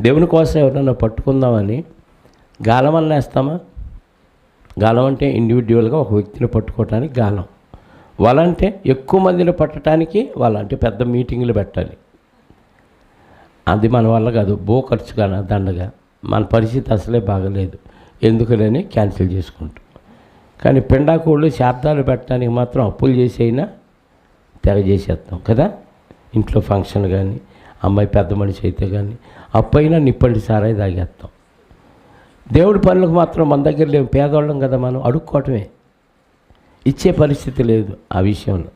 దేవుని కోసం ఎవరన్నా పట్టుకుందామని గాలం అన్న వేస్తామా? గాలం అంటే ఇండివిజువల్గా ఒక వ్యక్తిని పట్టుకోవటానికి గాలం. వల అంటే ఎక్కువ మందిని పట్టడానికి వల, అంటే పెద్ద మీటింగ్లు పెట్టాలి. అది మన వల్ల కాదు, ఖర్చు కానీ దండగా. మన పరిస్థితి అసలే బాగలేదు, ఎందుకులేని క్యాన్సిల్ చేసుకుంటాం. కానీ పిండాకోళ్ళు శాబ్దాలు పెట్టడానికి మాత్రం అప్పులు చేసైనా తెగ చేసేస్తాం కదా. ఇంట్లో ఫంక్షన్ కానీ, అమ్మాయి పెద్ద మనిషి అయితే కానీ అప్పైనా నిప్పండి సారాయి తాగేస్తాం. దేవుడి పనులకు మాత్రం మన దగ్గర లేవు, పేదవాళ్ళం కదా, మనం అడుక్కోవటమే, ఇచ్చే పరిస్థితి లేదు. ఆ విషయంలో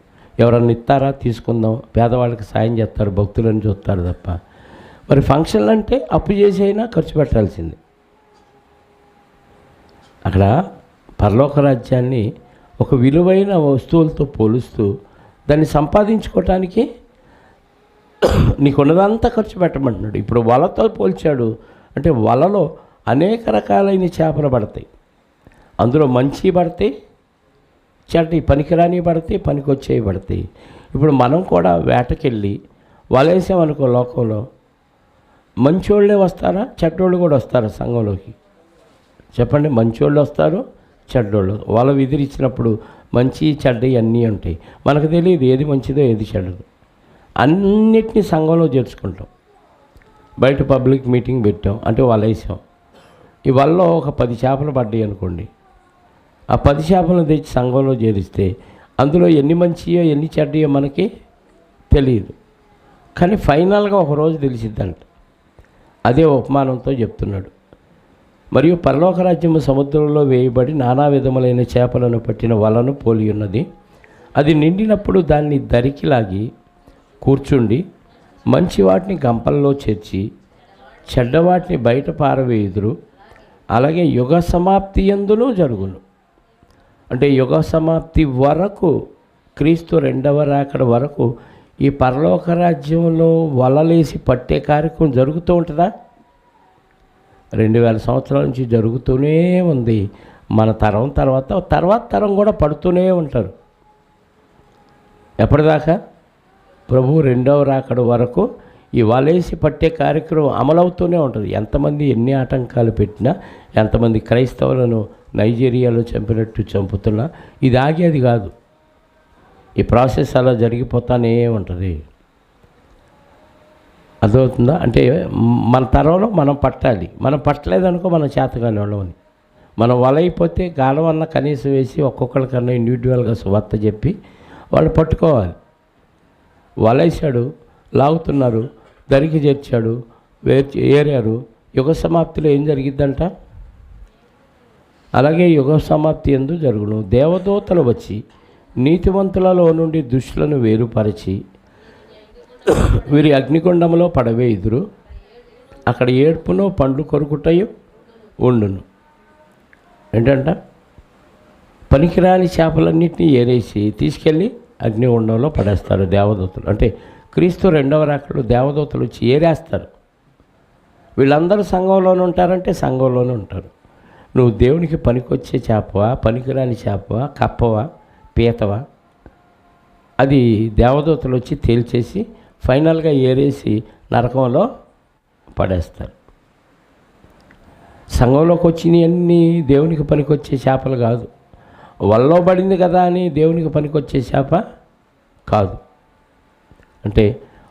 ఎవరన్నా ఇస్తారా తీసుకుందాం, పేదవాళ్ళకి సాయం చేస్తారు, భక్తులను చూస్తారు తప్ప. మరి ఫంక్షన్లు అంటే అప్పు చేసి అయినా ఖర్చు పెట్టాల్సింది. అక్కడ పరలోక రాజ్యాన్ని ఒక విలువైన వస్తువులతో పోలుస్తూ దాన్ని సంపాదించుకోవటానికి నీకున్నదంతా ఖర్చు పెట్టమంటున్నాడు. ఇప్పుడు వలతో పోల్చాడు అంటే వలలో అనేక రకాలైన చేపలు పడతాయి, అందులో మంచి పడతాయి, చెడ్డ పనికిరాని పడతాయి, పనికొచ్చేవి పడతాయి. ఇప్పుడు మనం కూడా వేటకెళ్ళి వలేసామనుకో, లోకంలో మంచోళ్ళే వస్తారా, చెడ్డోళ్ళు కూడా వస్తారా సంఘంలోకి? చెప్పండి. మంచోళ్ళు వస్తారు, చెడ్డోళ్ళు. వల విదిరిచ్చినప్పుడు మంచి చెడ్డ అన్నీ ఉంటాయి. మనకు తెలియదు ఏది మంచిదో ఏది చెడ్డదో. అన్నిటినీ సంఘంలో చేర్చుకుంటాం. బయట పబ్లిక్ మీటింగ్ పెట్టాం అంటే వలేసాం. ఈ వలలో ఒక 10 చేపలు పడ్డాయి అనుకోండి, ఆ 10 చేపలను తెచ్చి సంఘంలో చేరిస్తే అందులో ఎన్ని మంచియో ఎన్ని చెడ్డయో మనకి తెలియదు. కానీ ఫైనల్గా ఒకరోజు తెలిసిద్దంట. అదే ఉపమానంతో చెప్తున్నాడు. మరియు పరలోక రాజ్యము సముద్రంలో వేయబడి నానా విధములైన చేపలను పట్టిన వలను పోలి ఉన్నది. అది నిండినప్పుడు దాన్ని దరికి లాగి కూర్చుండి మంచి వాటిని గంపల్లో చేర్చి చెడ్డవాటిని బయట పారవేయుదురు. అలాగే యుగ సమాప్తి యందును జరుగును. అంటే యుగ సమాప్తి వరకు, క్రీస్తు రెండవ రాకడ వరకు ఈ పరలోక రాజ్యంలో వలలేసి పట్టే కార్యక్రమం జరుగుతూ ఉంటుందా? 2000 సంవత్సరాల నుంచి జరుగుతూనే ఉంది. మన తరం తర్వాత తరం కూడా పడుతూనే ఉంటారు. ఎప్పటిదాకా? ప్రభు రెండవ రాకడ వరకు ఈ వలేసి పట్టే కార్యక్రమం అమలవుతూనే ఉంటుంది. ఎంతమంది ఎన్ని ఆటంకాలు పెట్టినా, ఎంతమంది క్రైస్తవులను నైజీరియాలో చంపినట్టు చంపుతున్నా ఇది ఆగేది కాదు. ఈ ప్రాసెస్ అలా జరిగిపోతానే ఉంటుంది. అర్థమవుతుందా? అంటే మన తరంలో మనం పట్టాలి. మనం పట్టలేదనుకో మనం చేతగాని వాళ్ళమని. మనం వలైపోతే గాలం అన్న కనీసం వేసి ఒక్కొక్కరికన్నా ఇండివిజువల్గా సువార్త చెప్పి వాళ్ళు పట్టుకోవాలి. వలేసాడు, లాగుతున్నారు, దరికి చేర్చాడు, ఏరారు. యుగ సమాప్తిలో ఏం జరిగిద్దంట? అలాగే యుగ సమాప్తి యందు జరుగును. దేవదూతలు వచ్చి నీతివంతులలో నుండి దుష్టులను వేరుపరిచి వీరి అగ్నిగుండంలో పడవేయుదురు. అక్కడ ఏడ్పును పండ్లు కొరుకుటయు ఉండును. ఏంటంట? పనికిరాని చేపలన్నింటినీ ఏరేసి తీసుకెళ్ళి అగ్నిగుండంలో పడేస్తారు దేవదూతలు. అంటే క్రీస్తు రెండవ రాకడలో దేవదూతలు వచ్చి ఏరేస్తారు. వీళ్ళందరూ సంఘంలోనే ఉంటారంటే సంఘంలోనే ఉంటారు. నువ్వు దేవునికి పనికొచ్చే చేపవా, పనికిరాని చేపవా, కప్పవా, పీతవా, అది దేవదూతలు వచ్చి తేల్చేసి ఫైనల్గా ఏరేసి నరకంలో పడేస్తారు. సంఘంలోకి వచ్చినవన్నీ దేవునికి పనికొచ్చే చేపలు కాదు. వలలో పడింది కదా అని దేవునికి పనికొచ్చే చేప కాదు. అంటే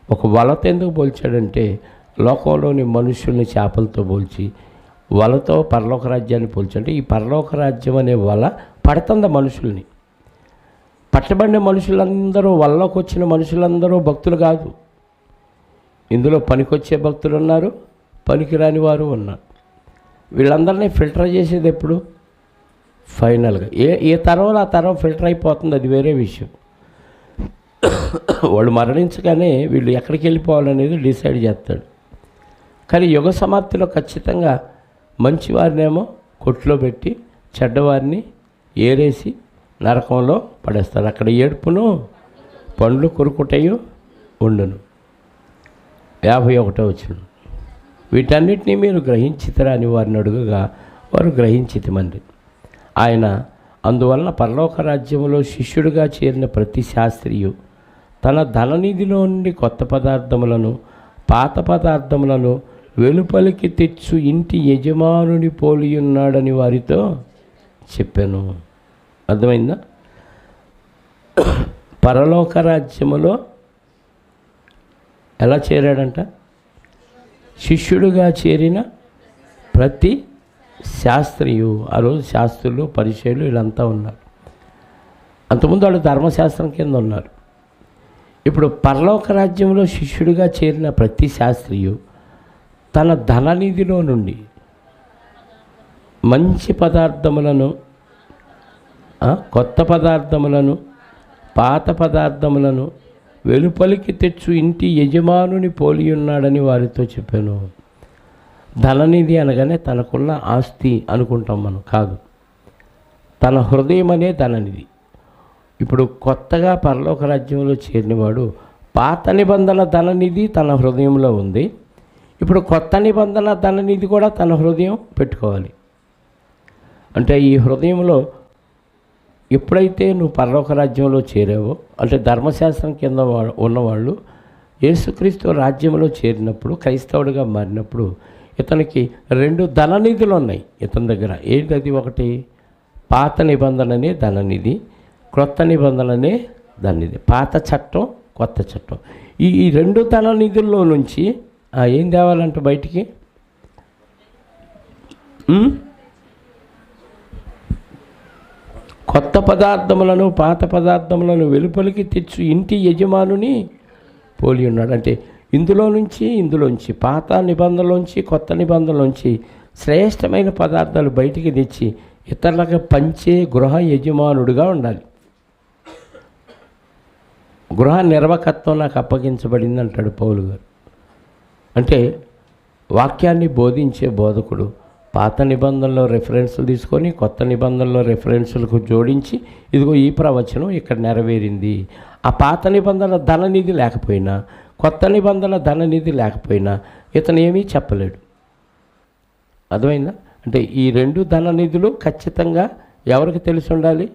ఒక వలతో ఎందుకు పోల్చాడంటే లోకంలోని మనుషుల్ని చేపలతో పోల్చి వలతో పరలోక రాజ్యాన్ని పోల్చంటే ఈ పరలోక రాజ్యం అనే వల పడుతుంది మనుషుల్ని. పట్టబడిన మనుషులందరూ, వలలోకి వచ్చిన మనుషులందరూ భక్తులు కాదు. ఇందులో పనికొచ్చే భక్తులు ఉన్నారు, పనికిరాని వారు ఉన్నారు. వీళ్ళందరినీ ఫిల్టర్ చేసేది ఎప్పుడు? ఫైనల్గా ఏ తరంలో ఆ తరం ఫిల్టర్ అయిపోతుంది, అది వేరే విషయం. వాళ్ళు మరణించగానే వీళ్ళు ఎక్కడికి వెళ్ళిపోవాలనేది డిసైడ్ చేస్తాడు. కానీ యుగ సమాప్తిలో ఖచ్చితంగా మంచివారినేమో కొట్లో పెట్టి చెడ్డవారిని ఏరేసి నరకంలో పడేస్తారు. అక్కడ ఏడుపును పండ్లు కొరుకుటయు ఉండును. 51వ వచనం. వీటన్నిటినీ మీరు గ్రహించితరా అని వారిని అడుగగా వారు గ్రహించితిమండి. ఆయన అందువలన పరలోక రాజ్యములో శిష్యుడిగా చేరిన ప్రతి శాస్త్రియు తన ధననిధిలో నుండి కొత్త పదార్థములను పాత పదార్థములను వెలుపలికి తెచ్చు ఇంటి యజమానుని పోలియున్నాడని వారితో చెప్పాను. అర్థమైందా? పరలోక రాజ్యములో ఎలా చేరాడంట? శిష్యుడిగా చేరిన ప్రతి శాస్త్రియు. ఆ రోజు శాస్త్రులు, పరిచయులు వీళ్ళంతా ఉన్నారు. అంతకుముందు వాళ్ళు ధర్మశాస్త్రం కింద ఉన్నారు. ఇప్పుడు పరలోక రాజ్యంలో శిష్యుడిగా చేరిన ప్రతి శాస్త్రియు తన ధననిధిలో నుండి మంచి పదార్థములను, కొత్త పదార్థములను, పాత పదార్థములను వెలుపలికి తెచ్చు ఇంటి యజమానుని పోలి ఉన్నాడని వారితో చెప్పాను. ధననిధి అనగానే తనకున్న ఆస్తి అనుకుంటాం మనం, కాదు. తన హృదయం అనే ధననిధి. ఇప్పుడు కొత్తగా పరలోక రాజ్యంలో చేరినవాడు పాత నిబంధన ధననిధి తన హృదయంలో ఉంది. ఇప్పుడు కొత్త నిబంధన ధననిధి కూడా తన హృదయం పెట్టుకోవాలి. అంటే ఈ హృదయంలో ఎప్పుడైతే నువ్వు పరలోక రాజ్యంలో చేరావో, అంటే ధర్మశాస్త్రం కింద ఉన్నవాళ్ళు యేసుక్రీస్తు రాజ్యంలో చేరినప్పుడు, క్రైస్తవుడిగా మారినప్పుడు ఇతనికి 2 ధననిధులు ఉన్నాయి ఇతని దగ్గర. ఏంటది? ఒకటి పాత నిబంధననే ధననిధి, క్రొత్త నిబంధననే ధననిధి. పాత చట్టం, కొత్త చట్టం. ఈ 2 ధననిధుల్లో నుంచి ఏం తేవాలంటే బయటికి కొత్త పదార్థములను, పాత పదార్థములను వెలుపలికి తెచ్చు ఇంటి యజమానుని పోలి ఉన్నాడు. అంటే ఇందులోంచి పాత నిబంధనలోంచి, కొత్త నిబంధనలోంచి శ్రేష్టమైన పదార్థాలు బయటికి తెచ్చి ఇతరులకు పంచే గృహ యజమానుడిగా ఉండాలి. గృహ నిర్వాహకత్వం నాకు అప్పగించబడింది అంటాడు పౌలు గారు. అంటే వాక్యాన్ని బోధించే బోధకుడు పాత నిబంధనలో రెఫరెన్సులు తీసుకొని కొత్త నిబంధనలో రెఫరెన్సులకు జోడించి, ఇదిగో ఈ ప్రవచనం ఇక్కడ నెరవేరింది. ఆ పాత నిబంధన ధననిధి లేకపోయినా, కొత్త నిబంధన ధననిధి లేకపోయినా ఇతను ఏమీ చెప్పలేడు. అర్థమైందా? అంటే ఈ 2 ధననిధులు ఖచ్చితంగా ఎవరికి తెలిసి ఉండాలి?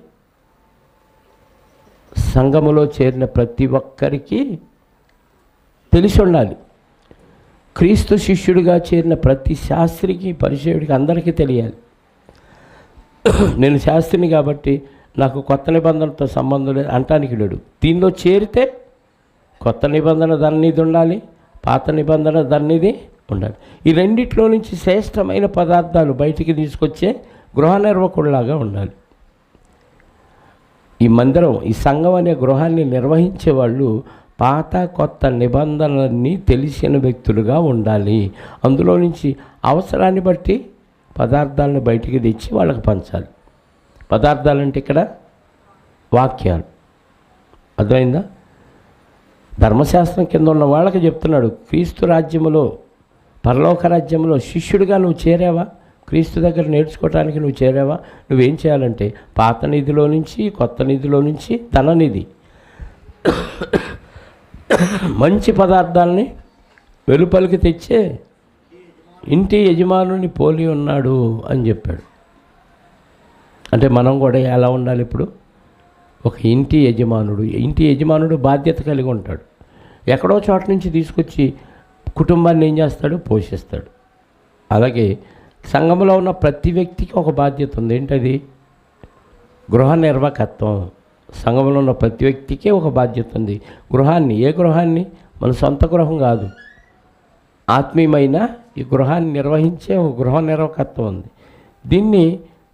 సంఘములో చేరిన ప్రతి ఒక్కరికి తెలిసి ఉండాలి. క్రీస్తు శిష్యుడిగా చేరిన ప్రతి శాస్త్రికి, పరిచయుడికి అందరికీ తెలియాలి. నేను శాస్త్రిని కాబట్టి నాకు కొత్త నిబంధనతో సంబంధం లేదు అంటానికి లేడు. దీనిలో చేరితే కొత్త నిబంధన ధననిధి ఉండాలి, పాత నిబంధన ధననిధి ఉండాలి. ఈ రెండిట్లో నుంచి శ్రేష్టమైన పదార్థాలు బయటికి తీసుకొచ్చే గృహ నిర్వాహకుడిలాగా ఉండాలి. ఈ మందిరం, ఈ సంఘం అనే గృహాన్ని నిర్వహించే వాళ్ళు పాత కొత్త నిబంధనలన్నీ తెలిసిన వ్యక్తులుగా ఉండాలి. అందులో నుంచి అవసరాన్ని బట్టి పదార్థాలను బయటికి తెచ్చి వాళ్ళకి పంచాలి. పదార్థాలంటే ఇక్కడ వాక్యాలు. అర్థమైందా? ధర్మశాస్త్రం కింద ఉన్న వాళ్ళకి చెప్తున్నాడు, క్రీస్తు రాజ్యములో, పరలోక రాజ్యంలో శిష్యుడిగా నువ్వు చేరావా? క్రీస్తు దగ్గర నేర్చుకోవడానికి నువ్వు చేరావా? నువ్వేం చేయాలంటే పాత నిధిలో నుంచి, కొత్త నిధిలో నుంచి ధననిధి మంచి పదార్థాలని వెలుపలికి తెచ్చే ఇంటి యజమానుని పోలి ఉన్నాడు అని చెప్పాడు. అంటే మనం కూడా ఎలా ఉండాలి? ఇప్పుడు ఒక ఇంటి యజమానుడు బాధ్యత కలిగి ఉంటాడు. ఎక్కడో చోట నుంచి తీసుకొచ్చి కుటుంబాన్ని ఏం చేస్తాడు? పోషిస్తాడు. అలాగే సంఘంలో ఉన్న ప్రతి వ్యక్తికి ఒక బాధ్యత ఉంది. ఏంటది? గృహ నిర్వాహకత్వం. సంఘంలో ఉన్న ప్రతి వ్యక్తికి ఒక బాధ్యత ఉంది. గృహాన్ని, ఏ గృహాన్ని? మన సొంత గృహం కాదు, ఆత్మీయమైన ఈ గృహాన్ని నిర్వహించే ఒక గృహ నిర్వాహకత్వం ఉంది. దీన్ని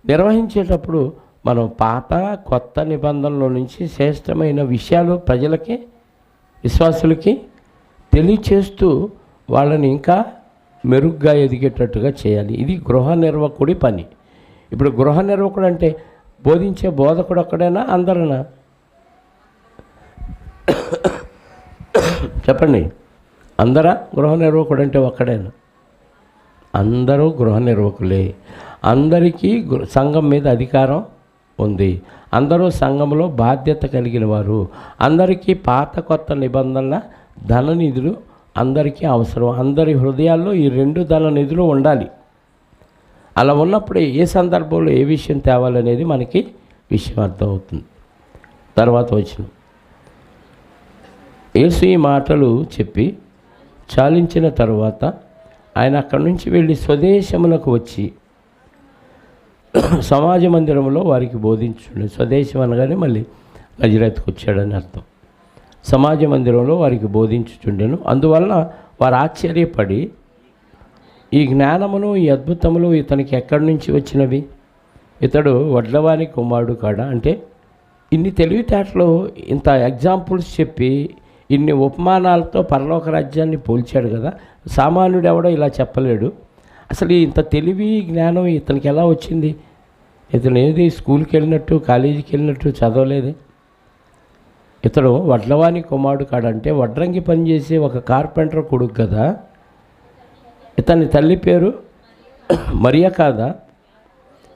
నిర్వహించేటప్పుడు మనం పాత కొత్త నిబంధనల నుంచి శ్రేష్టమైన విషయాలు ప్రజలకి, విశ్వాసులకి తెలియచేస్తూ వాళ్ళని ఇంకా మెరుగ్గా ఎదిగేటట్టుగా చేయాలి. ఇది గృహ నిర్వాహకుడి పని. ఇప్పుడు గృహ నిర్వాహకుడు అంటే బోధించే బోధకుడు ఒక్కడైనా, అందరనా? చెప్పండి, అందరా? గృహ నిర్వాహకుడు అంటే ఒక్కడైనా? అందరూ గృహ నిర్వాహకులే. అందరికీ సంఘం మీద అధికారం ఉంది. అందరూ సంఘంలో బాధ్యత కలిగిన వారు. అందరికీ పాత కొత్త నిబంధనల ధననిధులు అందరికీ అవసరం. అందరి హృదయాల్లో ఈ 2 ధననిధులు ఉండాలి. అలా ఉన్నప్పుడు ఏ సందర్భంలో ఏ విషయం తేవాలనేది మనకి విషయం అర్థమవుతుంది. తర్వాత వచ్చిన యేసు ఈ మాటలు చెప్పి చాలించిన తరువాత ఆయన అక్కడి నుంచి వెళ్ళి స్వదేశములకు వచ్చి సమాజ మందిరంలో వారికి బోధించుండే. స్వదేశం అనగానే మళ్ళీ నజరేతుకు వచ్చాడని అర్థం. సమాజ మందిరంలో వారికి బోధించుచుండెను. అందువల్ల వారు ఆశ్చర్యపడి, ఈ జ్ఞానమును, ఈ అద్భుతములు ఇతనికి ఎక్కడి నుంచి వచ్చినవి? ఇతడు వడ్లవాని కుమారుడు కాడా? అంటే ఇన్ని తెలివితేటలు, ఇంత ఎగ్జాంపుల్స్ చెప్పి ఇన్ని ఉపమానాలతో పరలోక రాజ్యాన్ని పోల్చాడు కదా. సామాన్యుడు ఎవడో ఇలా చెప్పలేడు. అసలు ఇంత తెలివి జ్ఞానం ఇతనికి ఎలా వచ్చింది? ఇతను ఏది స్కూల్కి వెళ్ళినట్టు కాలేజీకి వెళ్ళినట్టు చదవలేదు. ఇతడు వడ్లవాణి కుమారుడు కాడంటే వడ్రంగి పనిచేసే ఒక కార్పెంటర్ కొడుకు కదా. ఇతని తల్లి పేరు మరియ కాదా?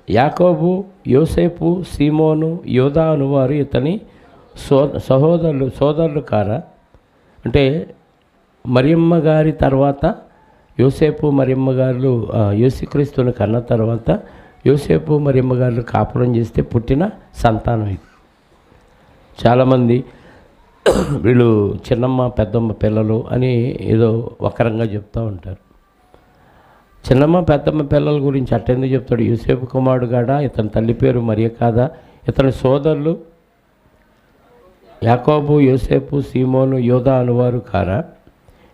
యాకోబు, యోసేపు, సీమోను, యోధా అనువారు ఇతని సోదరులు కారా? అంటే మరియమ్మ గారి తర్వాత యోసేపు మరియమ్మ గారు యేసుక్రీస్తుని కన్న తర్వాత యోసేపు మరియమ్మ గారు కాపురం చేస్తే పుట్టిన సంతానం ఇది. చాలామంది వీళ్ళు చిన్నమ్మ పెద్దమ్మ పిల్లలు అని ఏదో వక్రంగా చెప్తూ ఉంటారు. చిన్నమ్మ పెద్దమ్మ పిల్లల గురించి అట్టెందుకు చెప్తాడు? యోసేపు కుమారుడు కాడా? ఇతని తల్లి పేరు మరియ కాదా? ఇతని సోదరులు యాకోబు, యోసేపు, సీమోను, యోధా అనువారు కారా?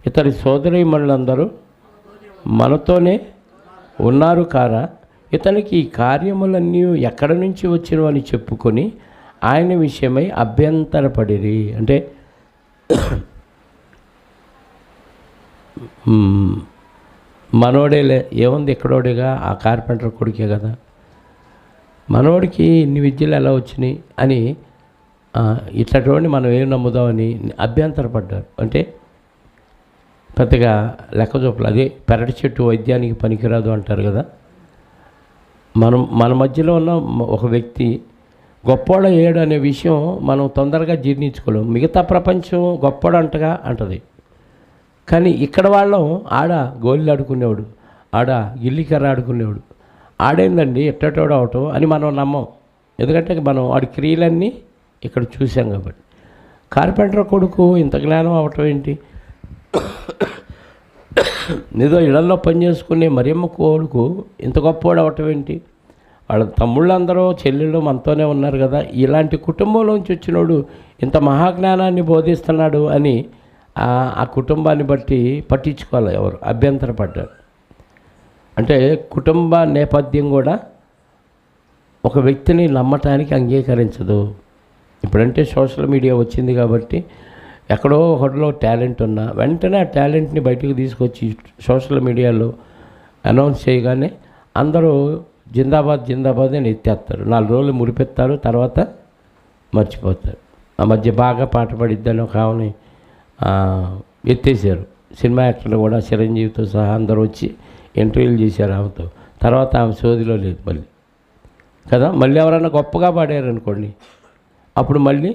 ఇతని సోదరీమణులందరూ మనతోనే ఉన్నారు కారా? ఇతనికి ఈ కార్యములన్నీ ఎక్కడి నుంచి వచ్చినవని చెప్పుకొని ఆయన విషయమై అభ్యంతరపడిరి. అంటే మనోడేలే ఏముంది, ఎక్కడోడేగా, ఆ కార్పెంటర్ కొడుకే కదా, మనోడికి ఇన్ని విద్యలు ఎలా వచ్చినాయి అని ఇట్లాంటి మనం ఏం నమ్ముదామని అభ్యంతరపడ్డారు. అంటే పెద్దగా లెక్క చూపలు. అదే పెరటి చెట్టు వైద్యానికి పనికిరాదు అంటారు కదా. మన మధ్యలో ఉన్న ఒక వ్యక్తి గొప్పోడు అయ్యాడు అనే విషయం మనం తొందరగా జీర్ణించుకోలేము. మిగతా ప్రపంచం గొప్పోడు అంటది. కానీ ఇక్కడ వాళ్ళం ఆడ గోళ్ళు ఆడుకునేవాడు, ఆడ గిల్లికర్ర ఆడుకునేవాడు, ఆడేందండి ఎట్టటోడు అవటం అని మనం నమ్మం. ఎందుకంటే మనం వాడి క్రియలన్నీ ఇక్కడ చూసాం కాబట్టి. కార్పెంటర్ కొడుకు ఇంత జ్ఞానం అవటం ఏంటి? ఏదో ఇళ్లలో పనిచేసుకునే మరియమ్మ కొడుకు ఇంత గొప్పవాడు అవటం ఏంటి? వాళ్ళ తమ్ముళ్ళందరూ చెల్లెళ్ళు మనతోనే ఉన్నారు కదా. ఇలాంటి కుటుంబంలోంచి వచ్చినోడు ఇంత మహాజ్ఞానాన్ని బోధిస్తున్నాడు అని ఆ కుటుంబాన్ని బట్టి పట్టించుకోవాలి. ఎవరు అభ్యంతరపడ్డారు అంటే కుటుంబ నేపథ్యం కూడా ఒక వ్యక్తిని నమ్మటానికి అంగీకరించదు. ఇప్పుడంటే సోషల్ మీడియా వచ్చింది కాబట్టి ఎక్కడో ఒకటిలో టాలెంట్ ఉన్నా వెంటనే ఆ టాలెంట్ని బయటకు తీసుకొచ్చి సోషల్ మీడియాలో అనౌన్స్ చేయగానే అందరూ జిందాబాద్ జిందాబాద్ అని ఎత్తేస్తారు. 4 రోజులు మురిపెత్తారు, తర్వాత మర్చిపోతారు. ఆ మధ్య బాగా పాట పడిద్దని ఒక ఆమెని ఎత్తేసారు. సినిమా యాక్టర్లు కూడా చిరంజీవితో సహా అందరూ వచ్చి ఇంటర్వ్యూలు చేశారు ఆమెతో. తర్వాత ఆమె సోదిలో లేదు మళ్ళీ కదా. మళ్ళీ ఎవరైనా గొప్పగా పాడారు అనుకోండి, అప్పుడు మళ్ళీ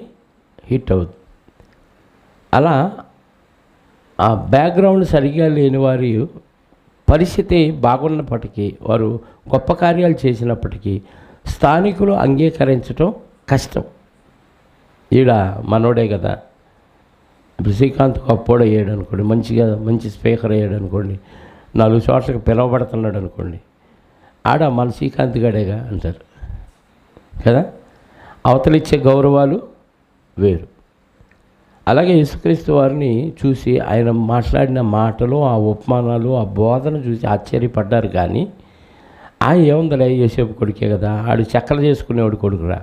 హిట్ అవుతుంది. అలా ఆ బ్యాక్గ్రౌండ్ సరిగా లేని వారి పరిస్థితి బాగున్నప్పటికీ, వారు గొప్ప కార్యాలు చేసినప్పటికీ స్థానికులు అంగీకరించడం కష్టం. ఈడ మనోడే కదా, ఇప్పుడు శ్రీకాంత్ గొప్పోడు అయ్యాడు అనుకోండి, మంచి స్పీకర్ అయ్యాడు అనుకోండి, 4 చోట్లకి పిలువబడుతున్నాడు అనుకోండి, ఆడ మన శ్రీకాంత్ గడేగా అంటారు కదా. అవతలిచ్చే గౌరవాలు వేరు. అలాగే యేసుక్రీస్తు వారిని చూసి ఆయన మాట్లాడిన మాటలు, ఆ ఉపమానాలు, ఆ బోధన చూసి ఆశ్చర్యపడ్డారు. కానీ ఏముందలే, యోసేపు కొడుకే కదా, ఆడు చెక్కలు చేసుకునేవాడు కొడుకురా,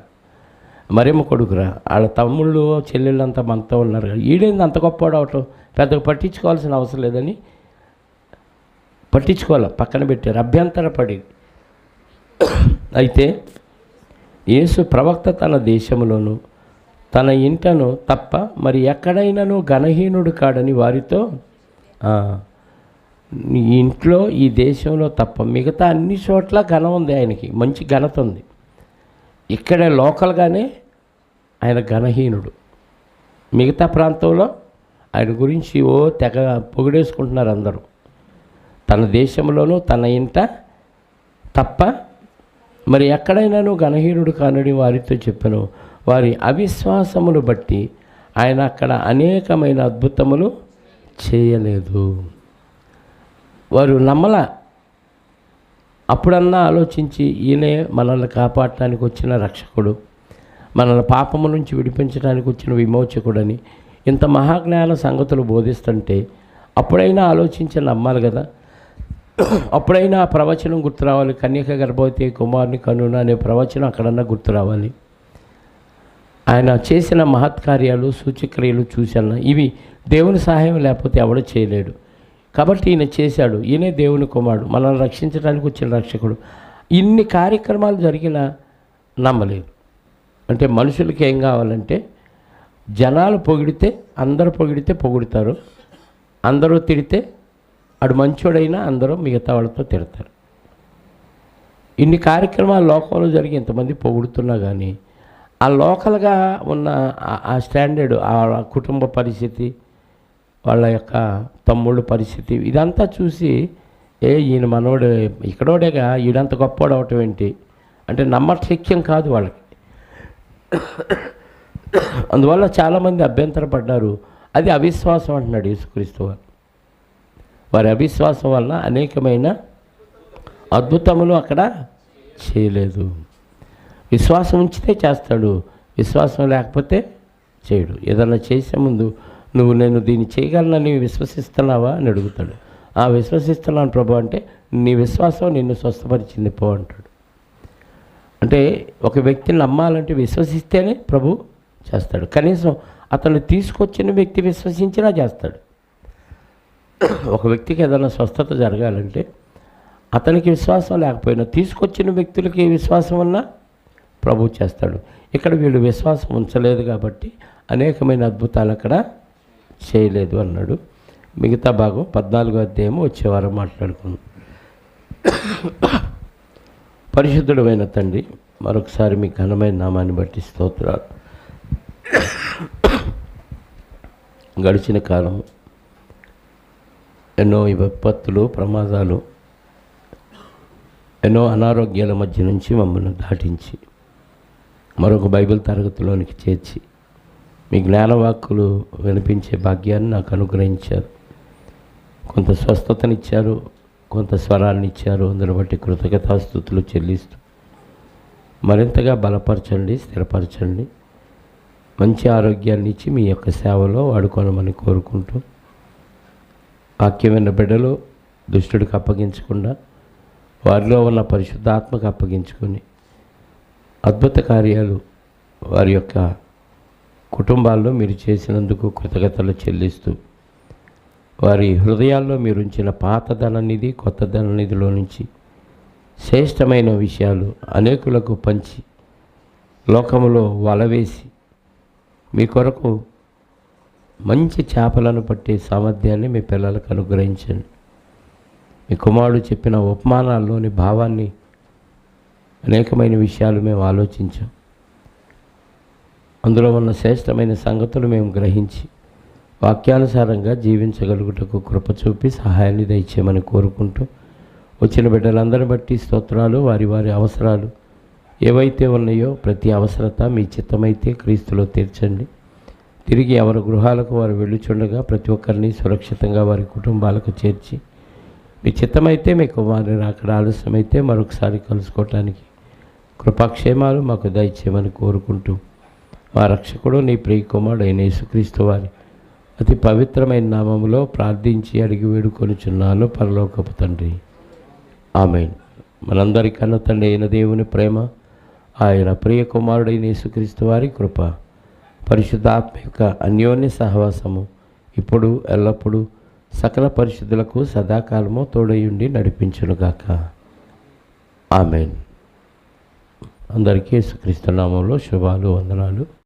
మరియమ్మ కొడుకురా, వాళ్ళ తమ్ముళ్ళు చెల్లెళ్ళంతా మనతో ఉన్నారు కదా, ఈడేంది అంత గొప్పవాడు అవటం, పెద్దగా పట్టించుకోవాల్సిన అవసరం లేదని పట్టించుకోవాలి, పక్కన పెట్టారు, అభ్యంతరపడి. అయితే యేసు ప్రవక్త తన దేశంలోను తన ఇంటను తప్ప మరి ఎక్కడైనాను ఘనహీనుడు కాడని వారితో, ఈ ఇంట్లో ఈ దేశంలో తప్ప మిగతా అన్ని చోట్ల ఘనం ఉంది, ఆయనకి మంచి ఘనత ఉంది. ఇక్కడే లోకల్గానే ఆయన ఘనహీనుడు. మిగతా ప్రాంతంలో ఆయన గురించి తెగ పొగిడేసుకుంటున్నారు అందరూ. తన దేశంలోనూ తన ఇంట తప్ప మరి ఎక్కడైనాను ఘనహీనుడు కానని వారితో చెప్పాను. వారి అవిశ్వాసమును బట్టి ఆయన అక్కడ అనేకమైన అద్భుతములు చేయలేదు. వారు నమ్మల. అప్పుడన్నా ఆలోచించి ఈయనే మనల్ని కాపాడటానికి వచ్చిన రక్షకుడు, మనల్ని పాపము నుంచి విడిపించడానికి వచ్చిన విమోచకుడని ఇంత మహాజ్ఞాన సంగతులు బోధిస్తుంటే అప్పుడైనా ఆలోచించి నమ్మాలి కదా. అప్పుడైనా ఆ ప్రవచనం గుర్తు రావాలి. కన్యక గర్భవతి కుమారుని కనున అనే ప్రవచనం అక్కడన్నా గుర్తు రావాలి. ఆయన చేసిన మహత్కార్యాలు సూచక్రియలు చూశాను. ఇవి దేవుని సహాయం లేకపోతే ఎవడు చేయలేడు. కాబట్టి ఈయన చేశాడు. ఈయనే దేవుని కుమారుడు, మనల్ని రక్షించడానికి వచ్చిన రక్షకుడు. ఇన్ని కార్యక్రమాలు జరిగినా నమ్మలేదు. అంటే మనుషులకి ఏం కావాలంటే, జనాలు పొగిడితే, అందరూ పొగిడితే పొగుడుతారు, అందరూ తిడితే అడు మంచోడైనా అందరూ మిగతా వాళ్ళతో తిడతారు. ఇన్ని కార్యక్రమాలు లోకంలో జరిగి ఇంతమంది పొగుడుతున్నా కానీ ఆ లోకల్గా ఉన్న ఆ స్టాండర్డ్, ఆ కుటుంబ పరిస్థితి, వాళ్ళ యొక్క తమ్ముళ్ళ పరిస్థితి, ఇదంతా చూసి ఈయన మనోడు ఇక్కడోడేగా, ఈడంత గొప్పవాడు అవటం ఏంటి అంటే నమ్మశక్యం కాదు వాళ్ళకి. అందువల్ల చాలామంది అభ్యంతరపడ్డారు. అది అవిశ్వాసం అంటున్నాడు యేసుక్రీస్తు వారు. వారి అవిశ్వాసం వలన అనేకమైన అద్భుతములు అక్కడ చేయలేదు. విశ్వాసం ఉంచితే చేస్తాడు, విశ్వాసం లేకపోతే చేయడు. ఏదన్నా చేసే ముందు నువ్వు నేను దీన్ని చేయగలనని విశ్వసిస్తున్నావా అని అడుగుతాడు. విశ్వసిస్తున్నాను ప్రభు అంటే, నీ విశ్వాసం నిన్ను స్వస్థపరిచింది పో అంటాడు. అంటే ఒక వ్యక్తిని నమ్మాలంటే విశ్వసిస్తేనే ప్రభు చేస్తాడు. కనీసం అతను తీసుకొచ్చిన వ్యక్తి విశ్వసించినా చేస్తాడు. ఒక వ్యక్తికి ఏదైనా స్వస్థత జరగాలంటే అతనికి విశ్వాసం లేకపోయినా తీసుకొచ్చిన వ్యక్తులకి విశ్వాసం ఉన్నా ప్రభు చేస్తాడు. ఇక్కడ వీళ్ళు విశ్వాసం ఉంచలేదు కాబట్టి అనేకమైన అద్భుతాలు అక్కడ చేయలేదు అన్నాడు. మిగతా భాగం 14వ అధ్యాయము వచ్చే వారం మాట్లాడుకున్నాం. పరిశుద్ధుడమైన తండ్రి, మరొకసారి మీ ఘనమైన నామాన్ని బట్టి స్తోత్రాలు. గడిచిన కాలం ఎన్నో విపత్తులు, ప్రమాదాలు, ఎన్నో అనారోగ్యాల మధ్య నుంచి మమ్మల్ని దాటించి మరొక బైబిల్ తరగతిలోనికి చేర్చి మీ జ్ఞానవాక్కులు వినిపించే భాగ్యాన్ని నాకు అనుగ్రహించారు. కొంత స్వస్థతనిచ్చారు, కొంత స్వరాన్ని ఇచ్చారు. అందును బట్టి కృతజ్ఞతాస్తుతులు చెల్లిస్తూ మరింతగా బలపరచండి, స్థిరపరచండి. మంచి ఆరోగ్యాన్ని ఇచ్చి మీ యొక్క సేవలో వాడుకోనమని కోరుకుంటూ, వాక్యమైన బిడ్డలు దుష్టుడికి అప్పగించకుండా వారిలో ఉన్న పరిశుద్ధాత్మకు అప్పగించుకొని అద్భుత కార్యాలు వారి యొక్క కుటుంబాల్లో మీరు చేసినందుకు కృతజ్ఞతలు చెల్లిస్తూ, వారి హృదయాల్లో మీరు ఉంచిన పాత ధననిధి, కొత్త ధననిధిలో నుంచి శ్రేష్టమైన విషయాలు అనేకులకు పంచి లోకములో వలవేసి మీ కొరకు మంచి చేపలను పట్టే సామర్థ్యాన్ని మీ పిల్లలకు అనుగ్రహించండి. మీ కుమారుడు చెప్పిన ఉపమానాల్లోని భావాన్ని, అనేకమైన విషయాలు మేము ఆలోచించాం. అందులో ఉన్న శ్రేష్టమైన సంగతులు మేము గ్రహించి వాక్యానుసారంగా జీవించగలుగుటకు కృప చూపి సహాయాన్ని దయచేయమని కోరుకుంటూ, వచ్చిన బిడ్డలందరిని బట్టి స్తోత్రాలు. వారి వారి అవసరాలు ఏవైతే ఉన్నాయో ప్రతి అవసరత మీ చిత్తమైతే క్రీస్తులో తీర్చండి. తిరిగి ఎవరి గృహాలకు వారు వెళ్ళుచుండగా ప్రతి ఒక్కరిని సురక్షితంగా వారి కుటుంబాలకు చేర్చి, మీ చిత్తమైతే మీ కుమారుని అక్కడ ఆలస్యమైతే మరొకసారి కలుసుకోవటానికి కృపాక్షేమాలు మాకు దయచేయమని కోరుకుంటూ, మా రక్షకుడు నీ ప్రియ కుమారుడు అయిన యేసుక్రీస్తు వారి అతి పవిత్రమైన నామములో ప్రార్థించి అడిగి వేడుకొనుచున్నాను పరలోకపు తండ్రి, ఆమేన్. మనందరికన్నా తండ్రి అయిన దేవుని ప్రేమ, ఆయన ప్రియ కుమారుడైన యేసుక్రీస్తు వారి కృప, పరిశుద్ధాత్మ యొక్క అన్యోన్య సహవాసము ఇప్పుడు ఎల్లప్పుడూ సకల పరిశుద్ధులకు సదాకాలము తోడయుండి నడిపించునుగాక, ఆమేన్. అందరికీ యేసుక్రీస్తు నామములో శుభాలు, వందనాలు.